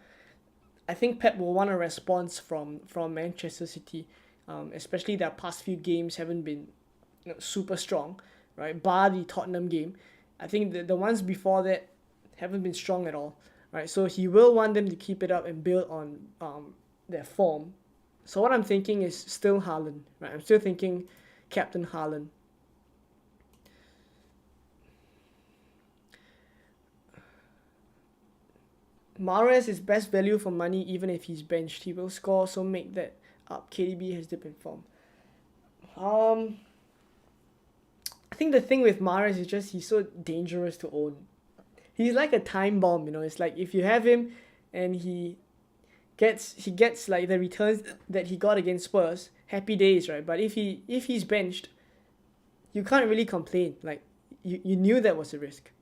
I think Pep will want a response from Manchester City, especially their past few games haven't been super strong, right? Bar the Tottenham game. I think the ones before that haven't been strong at all, right? So he will want them to keep it up and build on their form. So what I'm thinking is still Haaland, right? I'm still thinking Captain Haaland. Mahrez is best value for money even if he's benched. He will score, so make that up. KDB has dipped in form. I think the thing with Mahrez is just he's so dangerous to own. He's like a time bomb, It's like if you have him and he gets like the returns that he got against Spurs, happy days, right? But if he's benched, you can't really complain. Like, you knew that was a risk.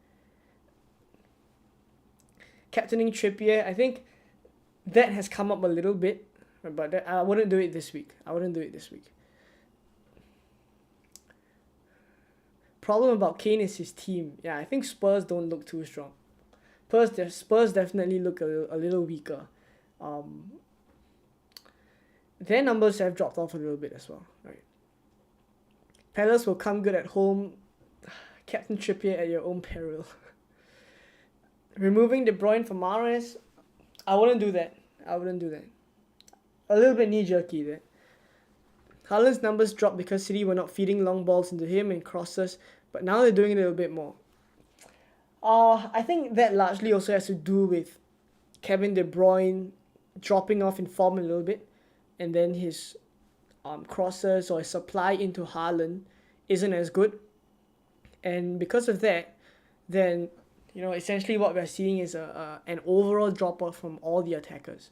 Captaining Trippier, I think that has come up a little bit, but I wouldn't do it this week. Problem about Kane is his team. Yeah, I think Spurs don't look too strong. Spurs definitely look a little weaker. Their numbers have dropped off a little bit as well, right? Palace will come good at home. Captain Trippier at your own peril. Removing De Bruyne for Mahrez, I wouldn't do that. A little bit knee-jerky there. Haaland's numbers dropped because City were not feeding long balls into him and crosses, but now they're doing it a little bit more. I think that largely also has to do with Kevin De Bruyne dropping off in form a little bit, and then his crosses or his supply into Haaland isn't as good. And because of that, then essentially what we're seeing is an overall drop-off from all the attackers.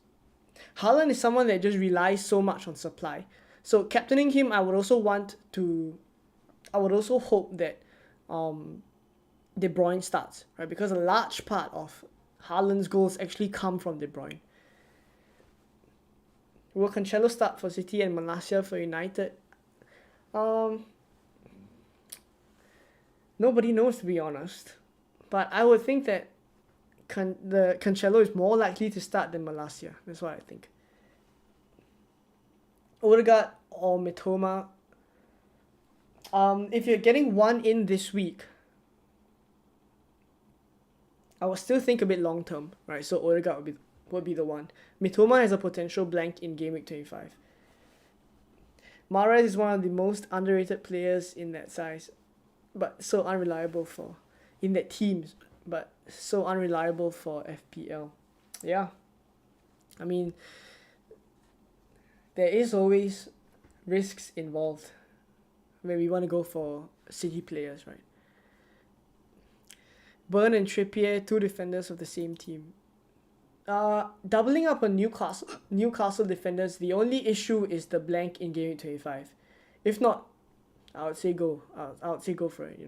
Haaland is someone that just relies so much on supply. So captaining him, I would also hope that De Bruyne starts, right? Because a large part of Haaland's goals actually come from De Bruyne. Will Cancelo start for City and Malacia for United? Nobody knows, to be honest. But I would think that the Cancelo is more likely to start than Malacia. That's what I think. Odegaard or Mitoma. If you're getting one in this week, I would still think a bit long term, right? So Odegaard would be the one. Mitoma has a potential blank in Gameweek 25. Mahrez is one of the most underrated players in that size, but so unreliable in that team, but so unreliable for FPL. Yeah. I mean, there is always risks involved when we want to go for City players, right? Burn and Trippier, two defenders of the same team. Doubling up on Newcastle defenders, the only issue is the blank in Game 25. If not, I would say go. I would say go for it,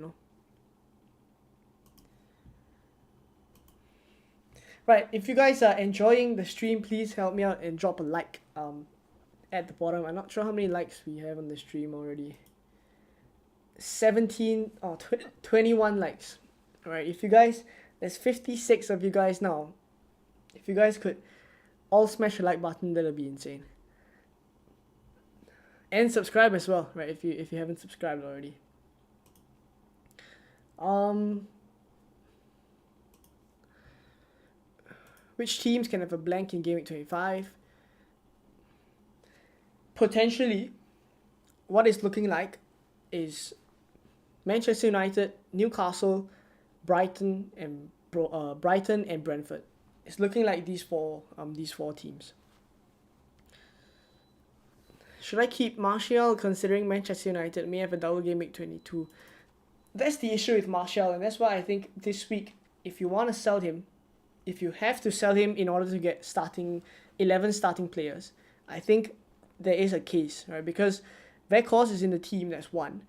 Right, if you guys are enjoying the stream, please help me out and drop a like at the bottom. I'm not sure how many likes we have on the stream already. 21 likes. Alright, if you guys, there's 56 of you guys now. If you guys could all smash the like button, that'd be insane. And subscribe as well, right? If you haven't subscribed already. Which teams can have a blank in Game Week 25? Potentially, what it's looking like is Manchester United, Newcastle, Brighton, and Brentford. It's looking like these four teams. Should I keep Martial, considering Manchester United may have a double Game Week 22? That's the issue with Martial, and that's why I think this week, if you want to sell him, if you have to sell him in order to get 11 starting players, I think there is a case, right? Because Weghorst is in the team, that's one.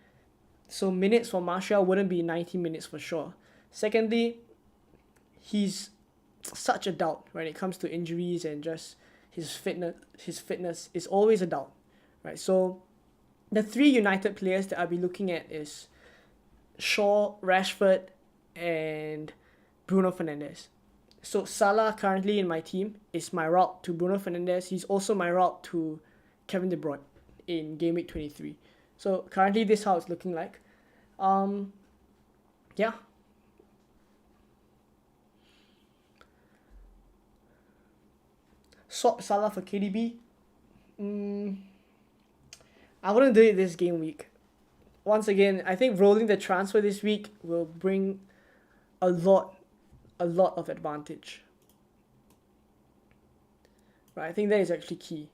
So minutes for Martial wouldn't be 90 minutes for sure. Secondly, he's such a doubt when it comes to injuries, and just his fitness is always a doubt, right? So the three United players that I'll be looking at is Shaw, Rashford, and Bruno Fernandes. So Salah currently in my team is my route to Bruno Fernandes. He's also my route to Kevin De Bruyne in Game Week 23. So currently this is how it's looking like. Yeah. Swap Salah for KDB. I wouldn't do it this game week. Once again, I think rolling the transfer this week will bring a lot of advantage. Right, I think that is actually key.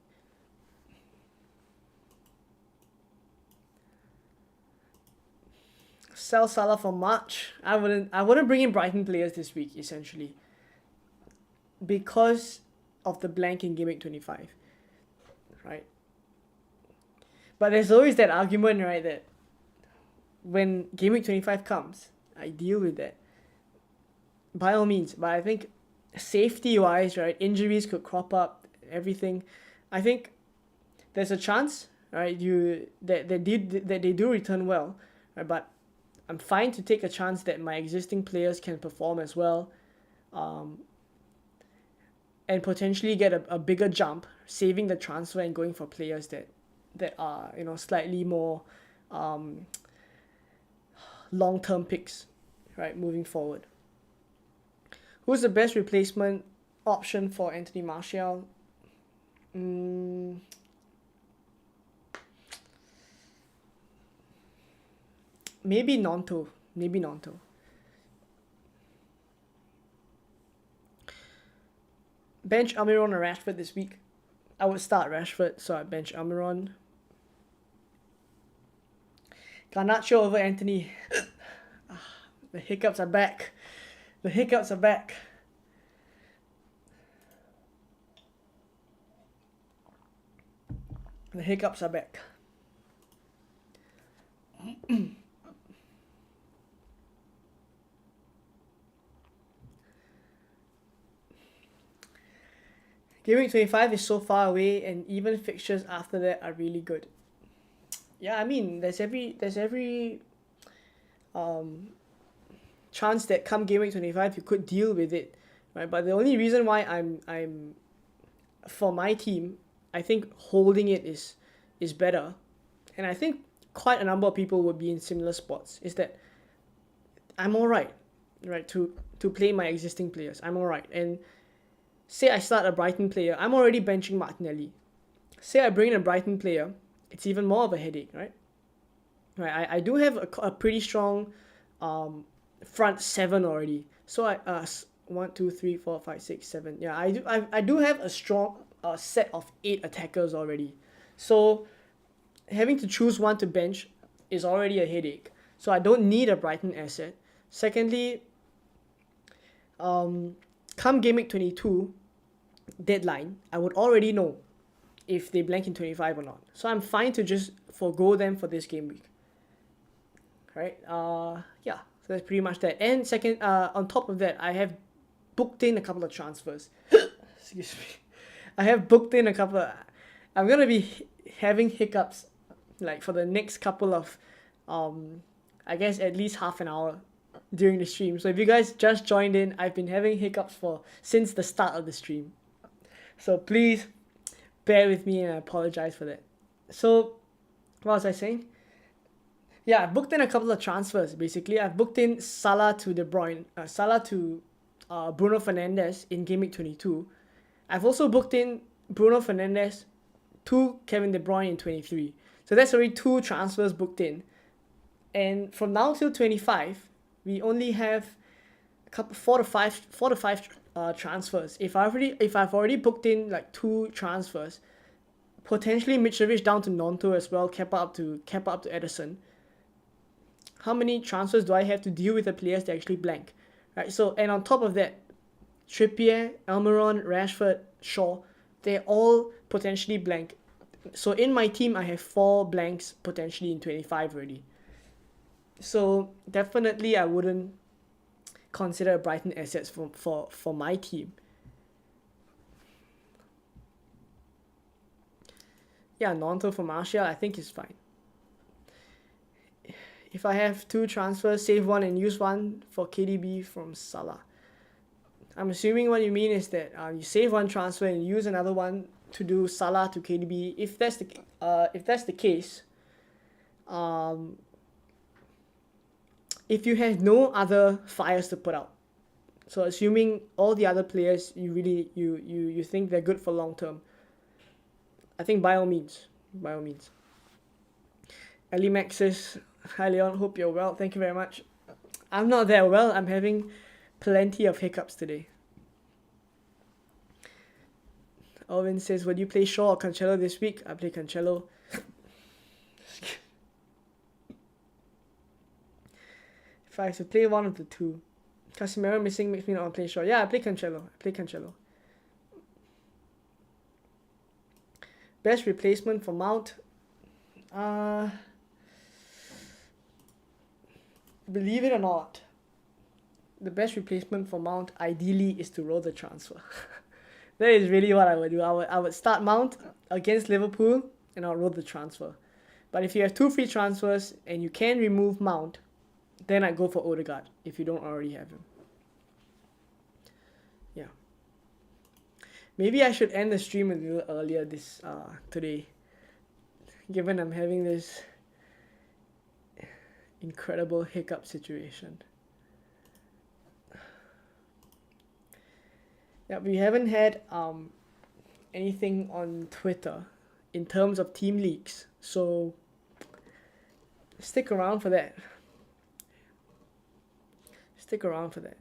Sell Salah for March. I wouldn't bring in Brighton players this week, essentially, because of the blank in Game Week 25. Right? But there's always that argument, right, that when Game Week 25 comes, I deal with that. By all means, but I think safety-wise, right, injuries could crop up, everything. I think there's a chance, right, that they do return well, right, but I'm fine to take a chance that my existing players can perform as well, and potentially get a bigger jump, saving the transfer and going for players that are, you know, slightly more long-term picks, right, moving forward. Who's the best replacement option for Anthony Martial? Maybe Nonto. Bench Almiron or Rashford this week. I would start Rashford, so I bench Almiron. Garnacho over Anthony. The hiccups are back. The hiccups are back. The hiccups are back. Game Week 25 is so far away, and even fixtures after that are really good. Yeah, I mean, there's every chance that come Game Week 25 you could deal with it, right? But the only reason why I'm for my team, I think holding it is better, and I think quite a number of people would be in similar spots. Is that I'm alright, right? To play my existing players, I'm alright. And say I start a Brighton player, I'm already benching Martinelli. Say I bring in a Brighton player, it's even more of a headache, right? Right. I do have a pretty strong front seven already. So 1, 2, 3, 4, 5, 6, 7. Yeah, I do have a strong set of 8 attackers already. So having to choose one to bench is already a headache. So I don't need a Brighton asset. Secondly, come Game Week 22 deadline, I would already know if they blank in 25 or not. So I'm fine to just forgo them for this game week. Right? Yeah. So that's pretty much that. And second, on top of that, I have booked in a couple of transfers. Excuse me. I have booked in a couple of... I'm going to be having hiccups like for the next couple of, I guess at least half an hour during the stream. So if you guys just joined in, I've been having hiccups since the start of the stream. So please bear with me, and I apologize for that. So what was I saying? Yeah, I booked in a couple of transfers, basically. I've booked in Salah to De Bruyne, Salah to Bruno Fernandes in Game Week 22. I've also booked in Bruno Fernandes to Kevin De Bruyne in 23. So that's already 2 transfers booked in. And from now till 25, we only have a couple 4 to 5 transfers. If I've already booked in like 2 transfers, potentially Mitrovic down to Nonto as well, Kepa up to Ederson. How many transfers do I have to deal with the players that actually blank? Right. So, and on top of that, Trippier, Almiron, Rashford, Shaw, they're all potentially blank. So in my team, I have 4 blanks potentially in 25 already. So definitely I wouldn't consider Brighton assets for my team. Yeah, Nonto for Martial, I think is fine. If I have 2 transfers, save one and use one for KDB from Salah. I'm assuming what you mean is that you save one transfer and use another one to do Salah to KDB. If that's the case, if you have no other fires to put out, so assuming all the other players you think they're good for long term, I think by all means. Ali Max says, hi Leon, hope you're well. Thank you very much. I'm not that well. I'm having plenty of hiccups today. Alvin says, would you play Shaw or Cancelo this week? I play Cancelo. If I have to play one of the 2. Casemiro missing makes me not want to play Shaw. Yeah, I play Cancelo. Best replacement for Mount? believe it or not, the best replacement for Mount ideally is to roll the transfer. That is really what I would do. I would start Mount against Liverpool and I'll roll the transfer. But if you have 2 free transfers and you can remove Mount, then I'd go for Odegaard if you don't already have him. Yeah. Maybe I should end the stream a little earlier today, given I'm having this incredible hiccup situation. Yeah, we haven't had anything on Twitter in terms of team leaks, so stick around for that. Stick around for that.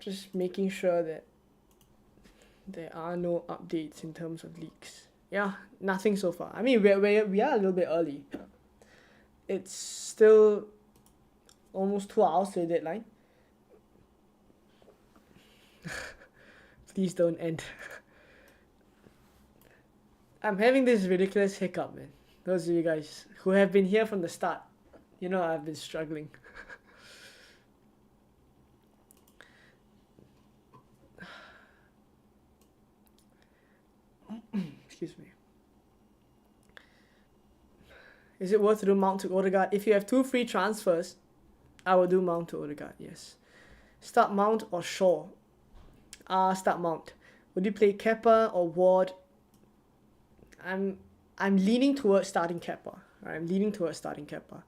Just making sure that there are no updates in terms of leaks. Yeah, nothing so far. I mean, we are a little bit early. It's still almost 2 hours to the deadline. Please don't end. I'm having this ridiculous hiccup, man. Those of you guys who have been here from the start, you know I've been struggling. Excuse me. Is it worth to do Mount to Odegaard? If you have 2 free transfers, I will do Mount to Odegaard, yes. Start Mount or Shaw? Start Mount. Would you play Kepa or Ward? I'm leaning towards starting Kepa. Right? I'm leaning towards starting Kepa.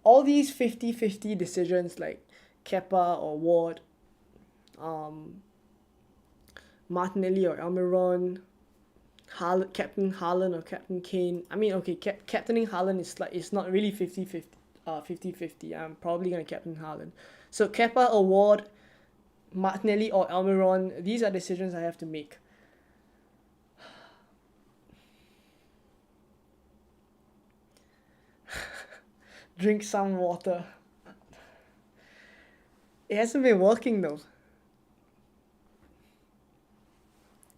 All these 50-50 decisions like Kepa or Ward, Martinelli or Almiron, Captain Haaland or Captain Kane. I mean, okay, captaining Haaland is not really 50-50. I'm probably gonna captain Haaland. So Kepa or Ward, Martinelli or Almiron, these are decisions I have to make. Drink some water. It hasn't been working though.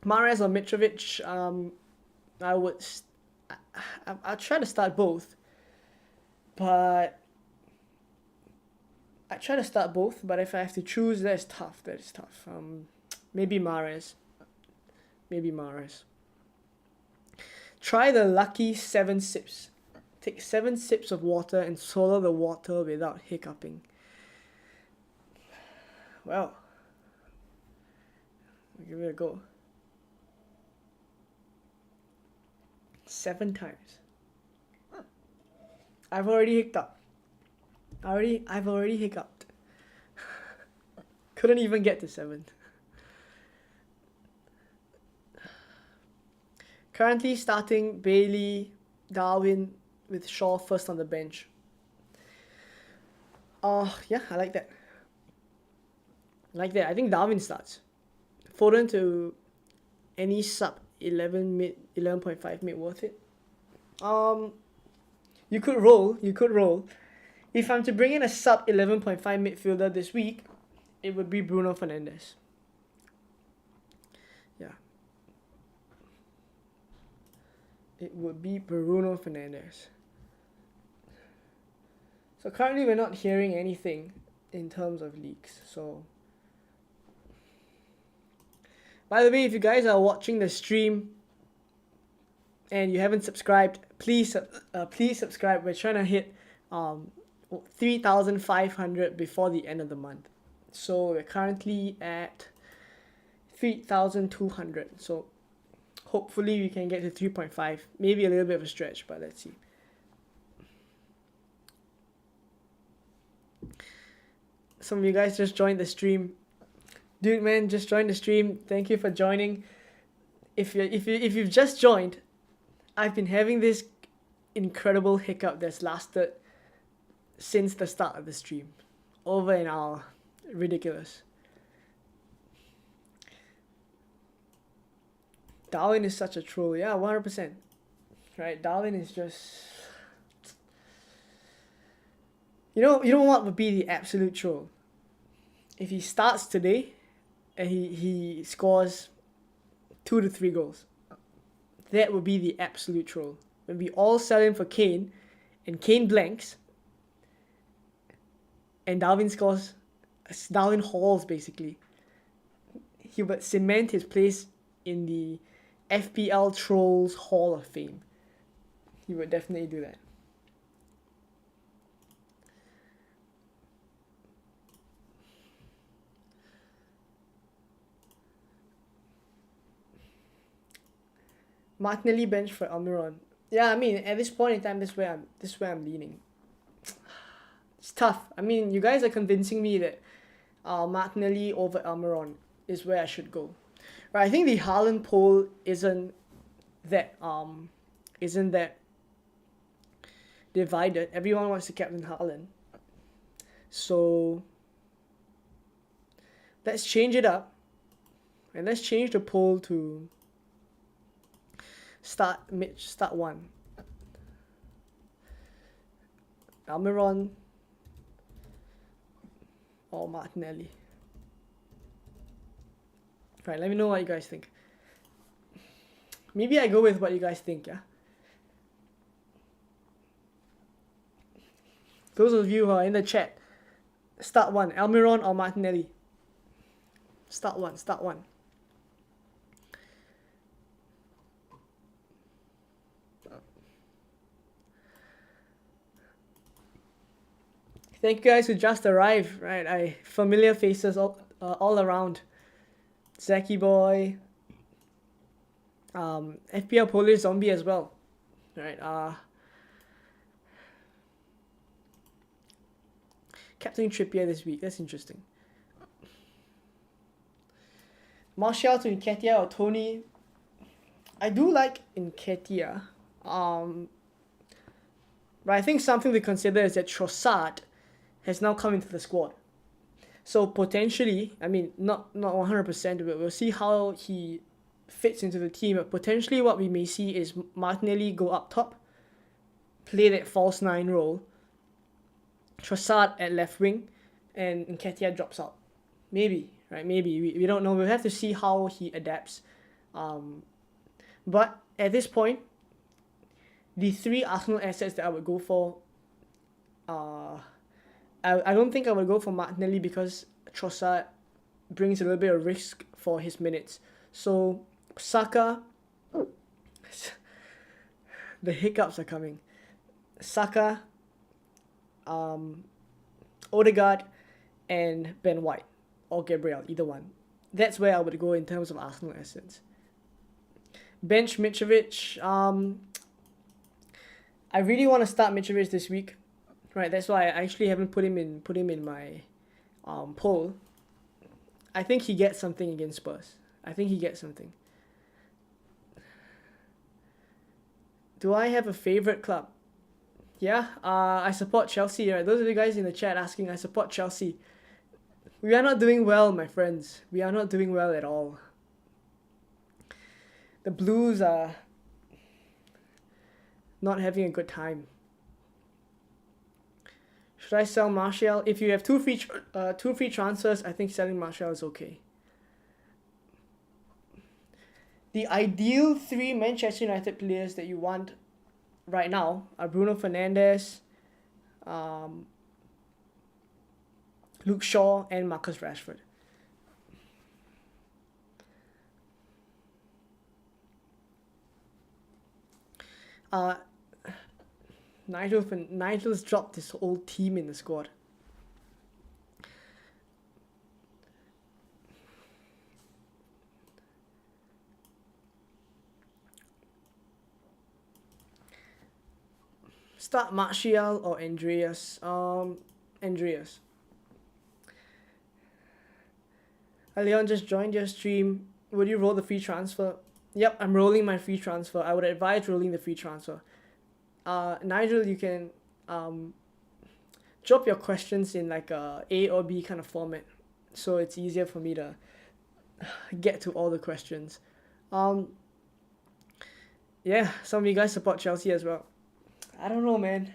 Mahrez or Mitrovic, I'll try to start both. But if I have to choose, that is tough. Maybe Mahrez. Try the lucky 7 sips. Take 7 sips of water and swallow the water without hiccuping. Well, I'll give it a go. 7 times. I've already hiccuped. I've already hiccuped. Couldn't even get to 7. Currently starting Bailey, Darwin with Shaw first on the bench. Yeah, I like that. I think Darwin starts. Foden to any sub 11.5 mid worth it. You could roll. If I'm to bring in a sub 11.5 midfielder this week, it would be Bruno Fernandes. Yeah. It would be Bruno Fernandes. So currently we're not hearing anything in terms of leaks. So, by the way, if you guys are watching the stream and you haven't subscribed, please subscribe. We're trying to hit 3,500 before the end of the month. So we're currently at 3,200. So hopefully we can get to 3.5. Maybe a little bit of a stretch, but let's see. Some of you guys just joined the stream. Dude, man, just joined the stream. Thank you for joining. If you've just joined, I've been having this incredible hiccup that's lasted since the start of the stream. Over an hour. Ridiculous. Darwin is such a troll. Yeah, 100%. Right? Darwin is just... You know what would be the absolute troll? If he starts today and he scores 2 to 3 goals. That would be the absolute troll. when we all sell in for Kane, and Kane blanks, and Darwin hauls basically, he would cement his place in the FPL Trolls Hall of Fame. He would definitely do that. Martinelli bench for Almiron. Yeah, I mean, at this point in time, this is where I'm leaning. It's tough. I mean, you guys are convincing me that Martinelli over Almiron is where I should go. Right, I think the Haaland poll isn't that divided. Everyone wants to captain Haaland. So let's change it up. And let's change the poll to start one. Almiron or Martinelli. Right, let me know what you guys think. Maybe I go with what you guys think, yeah? Those of you who are in the chat, start one. Almiron or Martinelli? Start one. Thank you guys who just arrived, right? Familiar faces all around. Zaki Boy, FPL Polish Zombie as well, right? Captain Trippier this week, that's interesting. Martial to Nketiah or Tony. I do like Nketiah. But I think something to consider is that Trossard has now come into the squad. So potentially, I mean, not 100%, but we'll see how he fits into the team. But potentially what we may see is Martinelli go up top, play that false 9 role, Trossard at left wing, and Nketiah drops out. Maybe, right? Maybe. We don't know. We'll have to see how he adapts. But at this point, the 3 Arsenal assets that I would go for, I don't think I would go for Martinelli because Trossard brings a little bit of risk for his minutes. So Saka, the hiccups are coming. Saka, Odegaard, and Ben White or Gabriel, either one. That's where I would go in terms of Arsenal assets. Bench Mitrovic. I really want to start Mitrovic this week. Right, that's why I actually haven't put him in my poll. I think he gets something against Spurs. I think he gets something. Do I have a favorite club? Yeah, I support Chelsea. Right, those of you guys in the chat asking, I support Chelsea. We are not doing well, my friends. We are not doing well at all. The Blues are not having a good time. Should I sell Martial? If you have two free transfers, I think selling Martial is okay. The ideal 3 Manchester United players that you want right now are Bruno Fernandes, Luke Shaw, and Marcus Rashford. Nigel's dropped his whole team in the squad. Start Martial or Andreas? Andreas. Leon just joined your stream. Would you roll the free transfer? Yep, I'm rolling my free transfer. I would advise rolling the free transfer. Nigel, you can drop your questions in like a or B kind of format, so it's easier for me to get to all the questions. Yeah, some of you guys support Chelsea as well. I don't know, man.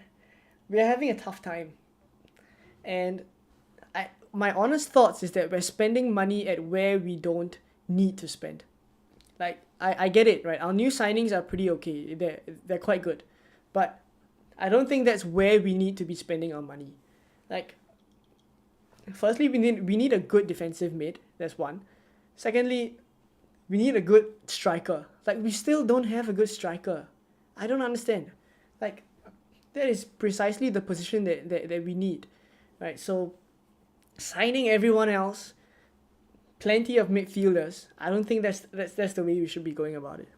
We're having a tough time, and my honest thoughts is that we're spending money at where we don't need to spend. Like, I get it, right? Our new signings are pretty okay. They're quite good. But I don't think that's where we need to be spending our money. Like, firstly, we need a good defensive mid. That's one. Secondly, we need a good striker. Like, we still don't have a good striker. I don't understand. Like, that is precisely the position that we need, right? So, signing everyone else, plenty of midfielders. I don't think that's the way we should be going about it.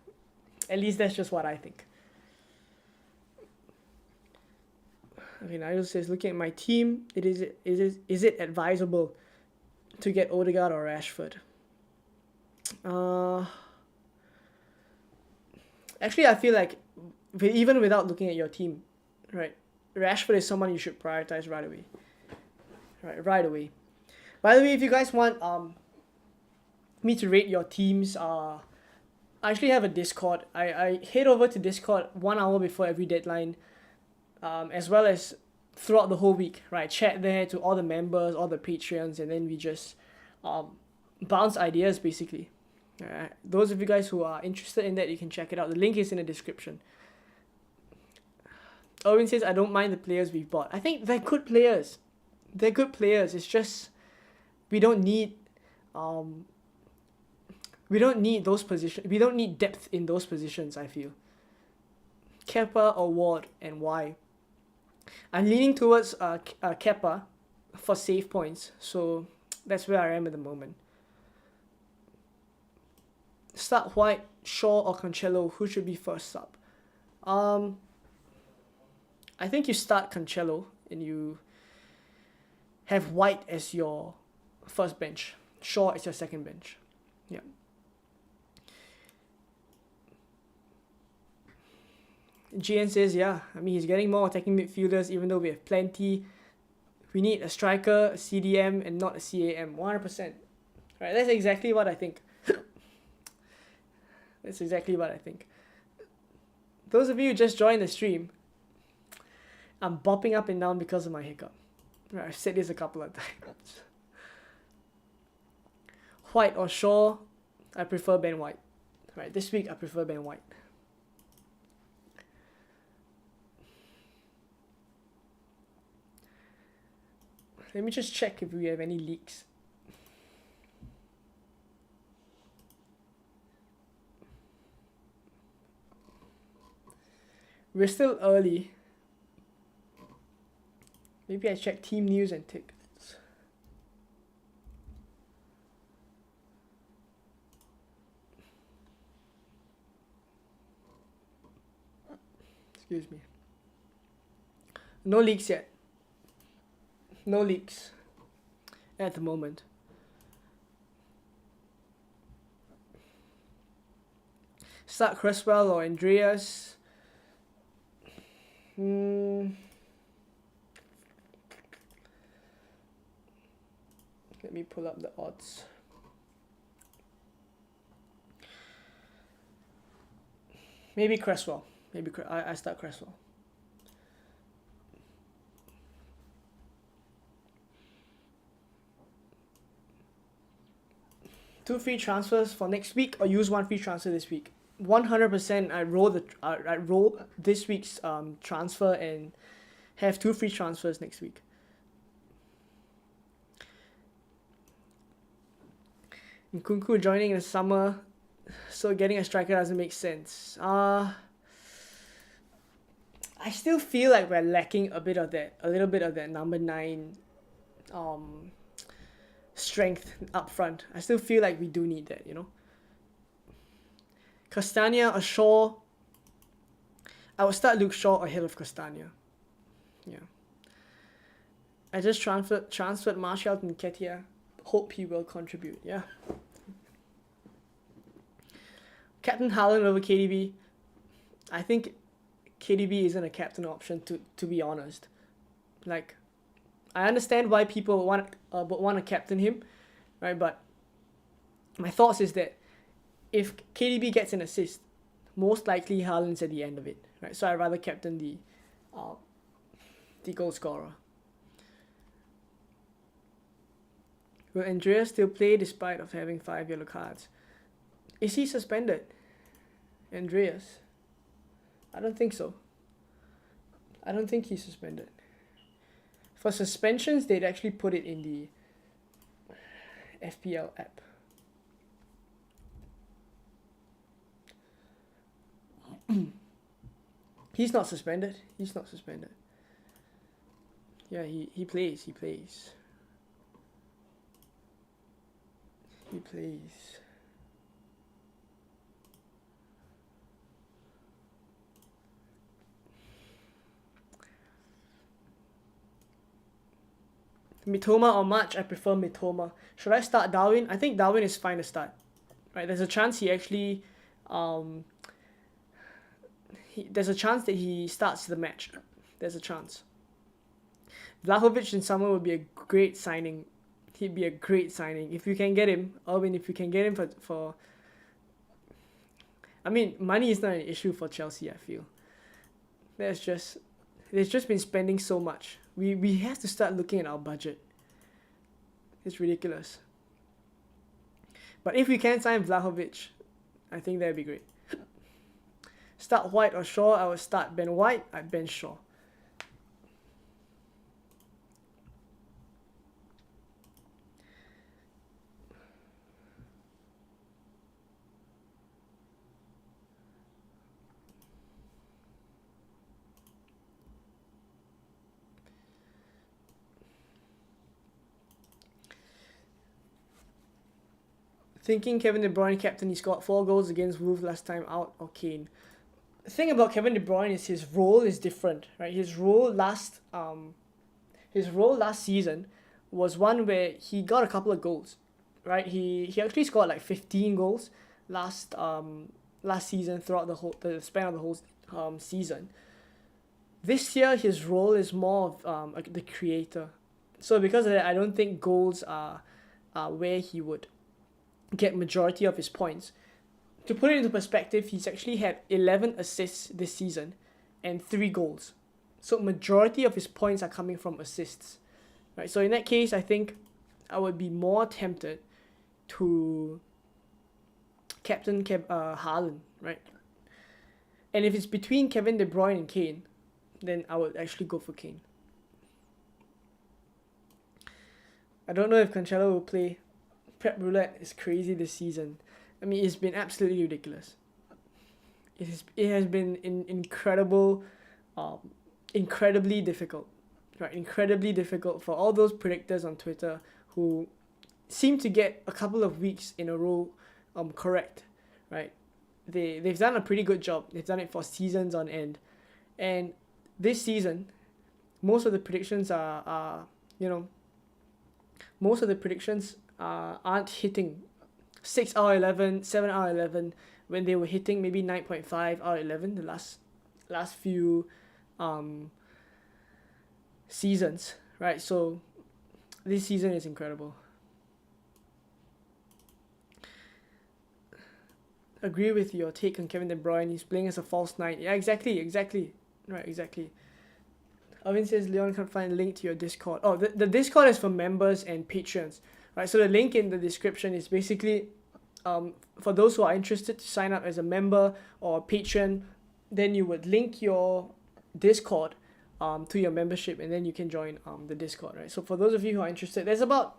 At least that's just what I think. Okay, Nigel says, looking at my team, is it advisable to get Odegaard or Rashford? Actually, I feel like even without looking at your team, right, Rashford is someone you should prioritize right away. Right away. By the way, if you guys want me to rate your teams, I actually have a Discord. I head over to Discord 1 hour before every deadline, as well as throughout the whole week, right? Chat there to all the members, all the Patreons, and then we just bounce ideas basically. Those of you guys who are interested in that, you can check it out. The link is in the description. Owen says, I don't mind the players we've bought. I think they're good players. They're good players. It's just we don't need those positions. We don't need depth in those positions, I feel. Kepa or Ward, and why? I'm leaning towards Kepa for save points, so that's where I am at the moment. Start White, Shaw or Cancelo, who should be first sub? I think you start Cancelo and you have White as your first bench, Shaw as your second bench. Yeah. GN says, yeah, I mean, he's getting more attacking midfielders even though we have plenty. We need a striker, a CDM, and not a CAM, 100%. Right, that's exactly what I think. That's exactly what I think. Those of you who just joined the stream, I'm bopping up and down because of my hiccup. Right, I've said this a couple of times. White or Shaw, I prefer Ben White. Right, this week I prefer Ben White. Let me just check if we have any leaks. We're still early. Maybe I check team news and tickets. Excuse me. No leaks yet. No leaks at the moment. Start Cresswell or Andreas. Let me pull up the odds. Maybe Cresswell. I start Cresswell. Two free transfers for next week, or use one free transfer this week. 100% I roll this week's transfer and have two free transfers next week. Nkunku joining in the summer, so getting a striker doesn't make sense. I still feel like we're lacking a little bit of that number 9 strength up front. I still feel like we do need that, you know. Castagna or Shaw. I would start Luke Shaw ahead of Castagna. Yeah. I just transferred Martial to Nketiah. Hope he will contribute. Yeah. Captain Haaland over KDB. I think KDB isn't a captain option, to be honest. Like, I understand why people want to captain him, right? But my thoughts is that if KDB gets an assist, most likely Haaland's at the end of it, right? So I'd rather captain the goal scorer. Will Andreas still play despite of having 5 yellow cards? Is he suspended? Andreas? I don't think so. I don't think he's suspended. For suspensions, they'd actually put it in the FPL app. He's not suspended. He's not suspended. Yeah, he plays. He plays. He plays. Mitoma or March, I prefer Mitoma. Should I start Darwin? I think Darwin is fine to start. Right, there's a chance he actually there's a chance that he starts the match. There's a chance. Vlahovic in summer would be a great signing. He'd be a great signing. If you can get him, Irwin, if you can get him for I mean, money is not an issue for Chelsea, I feel. They've just been spending so much. We have to start looking at our budget. It's ridiculous. But if we can sign Vlahovic, I think that'd be great. Start White or Shaw, I would start Ben White, I'd bench Shaw. Thinking Kevin De Bruyne captain, he scored 4 goals against Wolves last time out, or Kane. The thing about Kevin De Bruyne is his role is different, right? His role last season was one where he got a couple of goals, right? He actually scored like 15 goals last season throughout the span of the whole season. This year his role is more of the creator. So because of that, I don't think goals are where he would get majority of his points. To put it into perspective, he's actually had 11 assists this season and 3 goals. So majority of his points are coming from assists. Right? So in that case, I think I would be more tempted to captain Haaland, right? And if it's between Kevin De Bruyne and Kane, then I would actually go for Kane. I don't know if Cancelo will play. Prep roulette is crazy this season. I mean, it's been absolutely ridiculous. It has been incredibly difficult, right? Incredibly difficult for all those predictors on Twitter who seem to get a couple of weeks in a row correct, right? They've done a pretty good job. They've done it for seasons on end, and this season, most of the predictions aren't hitting 6 out of 11, 7 out of 11, when they were hitting maybe 9.5 out of 11 the last few seasons, right? So this season is incredible. Agree with your take on Kevin De Bruyne. He's playing as a false 9. Yeah, exactly. Right, exactly. Alvin says Leon can't find a link to your Discord. Oh, the Discord is for members and patrons. Right, so the link in the description is basically for those who are interested to sign up as a member or a patron. Then you would link your Discord to your membership, and then you can join the Discord, right? So for those of you who are interested, there's about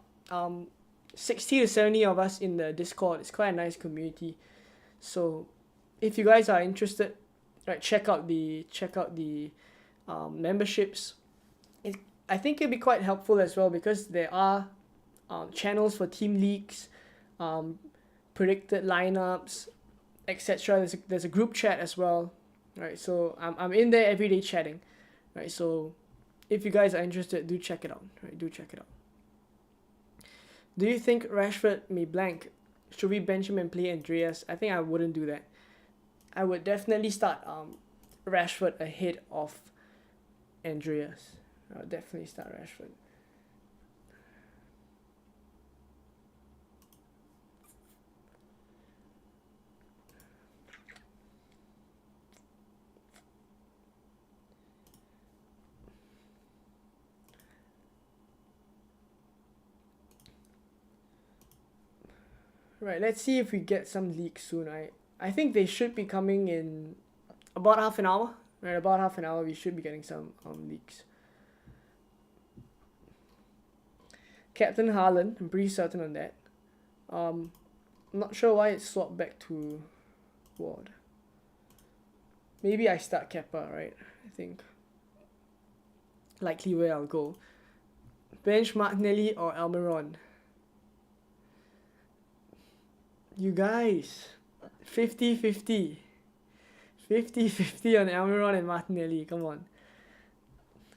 60 to 70 of us in the Discord. It's quite a nice community. So if you guys are interested, right, check out the memberships. I think it'd be quite helpful as well, because there are channels for team leaks, predicted lineups, etc. There's a group chat as well, right? So I'm in there every day chatting, right? So if you guys are interested, do check it out, right? Do check it out. Do you think Rashford may blank? Should we bench him and play Andreas? I think I wouldn't do that. I would definitely start Rashford ahead of Andreas. I would definitely start Rashford. Right, let's see if we get some leaks soon. I think they should be coming in about half an hour. Right, about half an hour we should be getting some leaks. Captain Haaland, I'm pretty certain on that. I'm not sure why it swapped back to Ward. Maybe I start Kepa, right? I think. Likely where I'll go. Bench Martinelli or Almiron? You guys, 50-50. 50-50 on Almiron and Martinelli. Come on.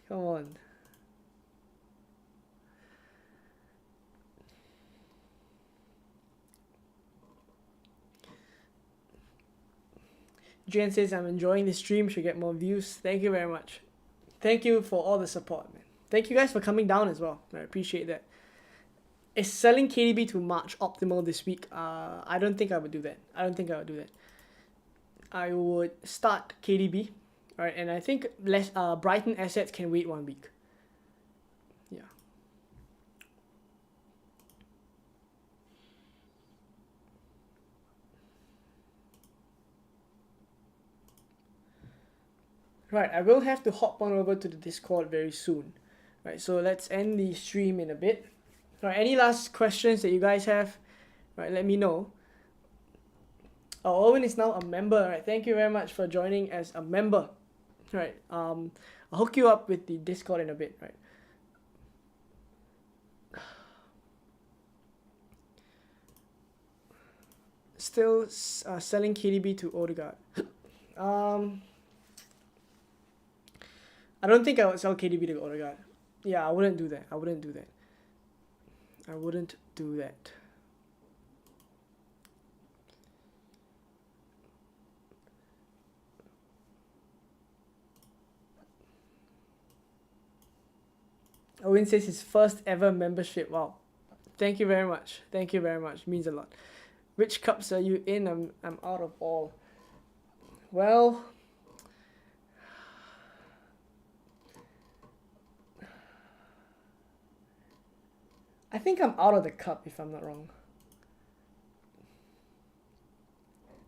Come on. Jen says, I'm enjoying the stream, should get more views. Thank you very much. Thank you for all the support, man. Thank you guys for coming down as well. I appreciate that. Is selling KDB to March optimal this week? I don't think I would do that. I would start KDB, right? And I think Brighton assets can wait 1 week. Yeah. Right, I will have to hop on over to the Discord very soon. Right, so let's end the stream in a bit. Right, any last questions that you guys have? Right, let me know. Oh, Owen is now a member. Right, thank you very much for joining as a member. Right, I'll hook you up with the Discord in a bit. Right. Still selling KDB to Odegaard. I don't think I would sell KDB to Odegaard. Yeah, I wouldn't do that. Owen says his first ever membership. Wow. Thank you very much. Means a lot. Which cups are you in? I'm out of all. Well, I think I'm out of the cup if I'm not wrong.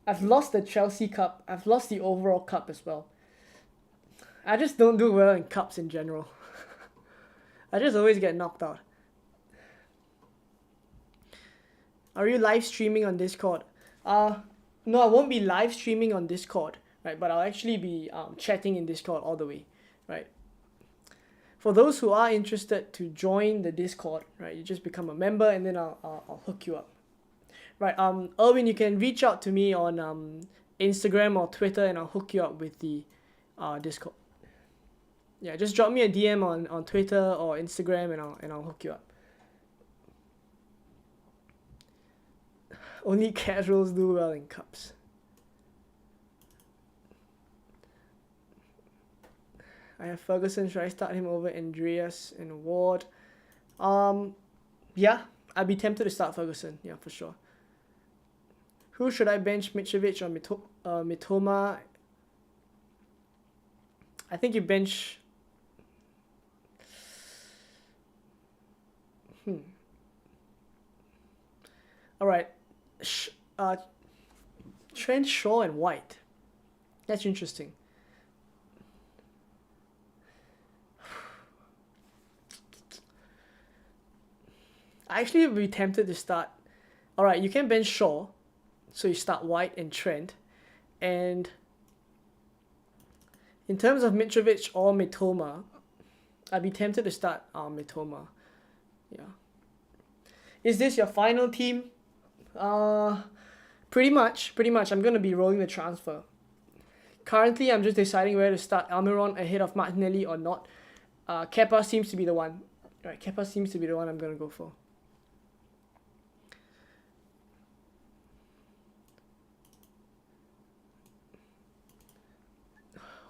I've lost the Chelsea Cup. I've lost the overall cup as well. I just don't do well in cups in general. I just always get knocked out. Are you live streaming on Discord? No, I won't be live streaming on Discord, right? But I'll actually be chatting in Discord all the way, right? For those who are interested to join the Discord, right, you just become a member and then I'll hook you up. Right, Erwin, you can reach out to me on Instagram or Twitter and I'll hook you up with the Discord. Yeah, just drop me a DM on Twitter or Instagram and I'll hook you up. Only casuals do well in cups. I have Ferguson. Should I start him over Andreas and Ward? Yeah, I'd be tempted to start Ferguson. Yeah, for sure. Who should I bench, Mitrovic or Mitoma? I think you bench... Alright. Trent, Shaw and White. That's interesting. I actually would be tempted to start... Alright, you can bench Shaw. So you start White and Trent. And in terms of Mitrovic or Mitoma, I'd be tempted to start Mitoma. Yeah. Is this your final team? Pretty much. I'm going to be rolling the transfer. Currently, I'm just deciding whether to start Almiron ahead of Martinelli or not. Kepa seems to be the one. Right, Kepa seems to be the one I'm going to go for.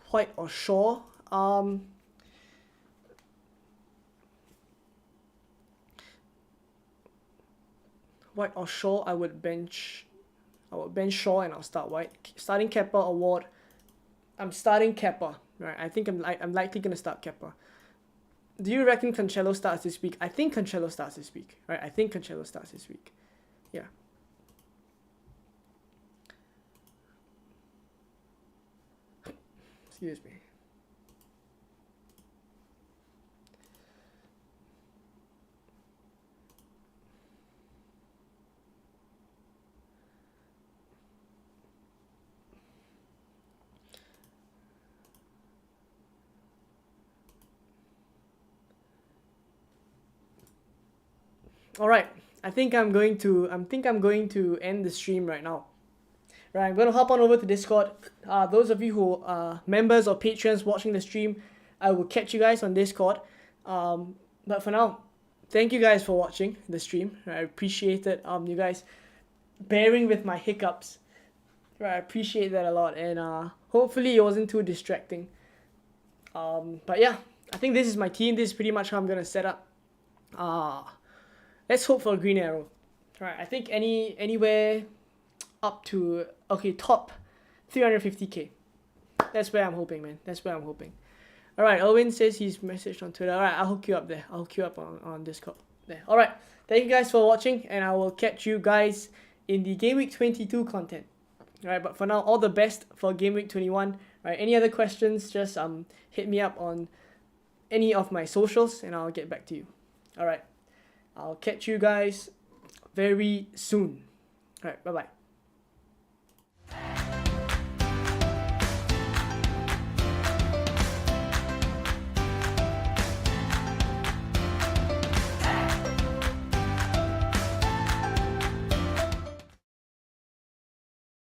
White or Shaw? White or Shaw, I would bench Shaw and I'll start White. Starting Kepa or Ward? I'm starting Kepa, right? I think I'm likely gonna start Kepa. Do you reckon Cancelo starts this week? I think Cancelo starts this week, right? Yeah. Excuse me. All right, I think I'm going to end the stream right now. Right, I'm gonna hop on over to Discord. Those of you who are members or patrons watching the stream, I will catch you guys on Discord. But for now, thank you guys for watching the stream. I appreciate it. You guys bearing with my hiccups. Right, I appreciate that a lot, and hopefully it wasn't too distracting. But yeah, I think this is my team. This is pretty much how I'm gonna set up. Let's hope for a green arrow. Right, I think anywhere up to top 350k. That's where I'm hoping, man. That's where I'm hoping. All right, Owen says he's messaged on Twitter. All right, I'll hook you up there. I'll hook you up on Discord there. All right, thank you guys for watching, and I will catch you guys in the Game Week 22 content. All right, but for now, all the best for Game Week 21. All right, any other questions? Just hit me up on any of my socials, and I'll get back to you. All right, I'll catch you guys very soon. All right, bye bye.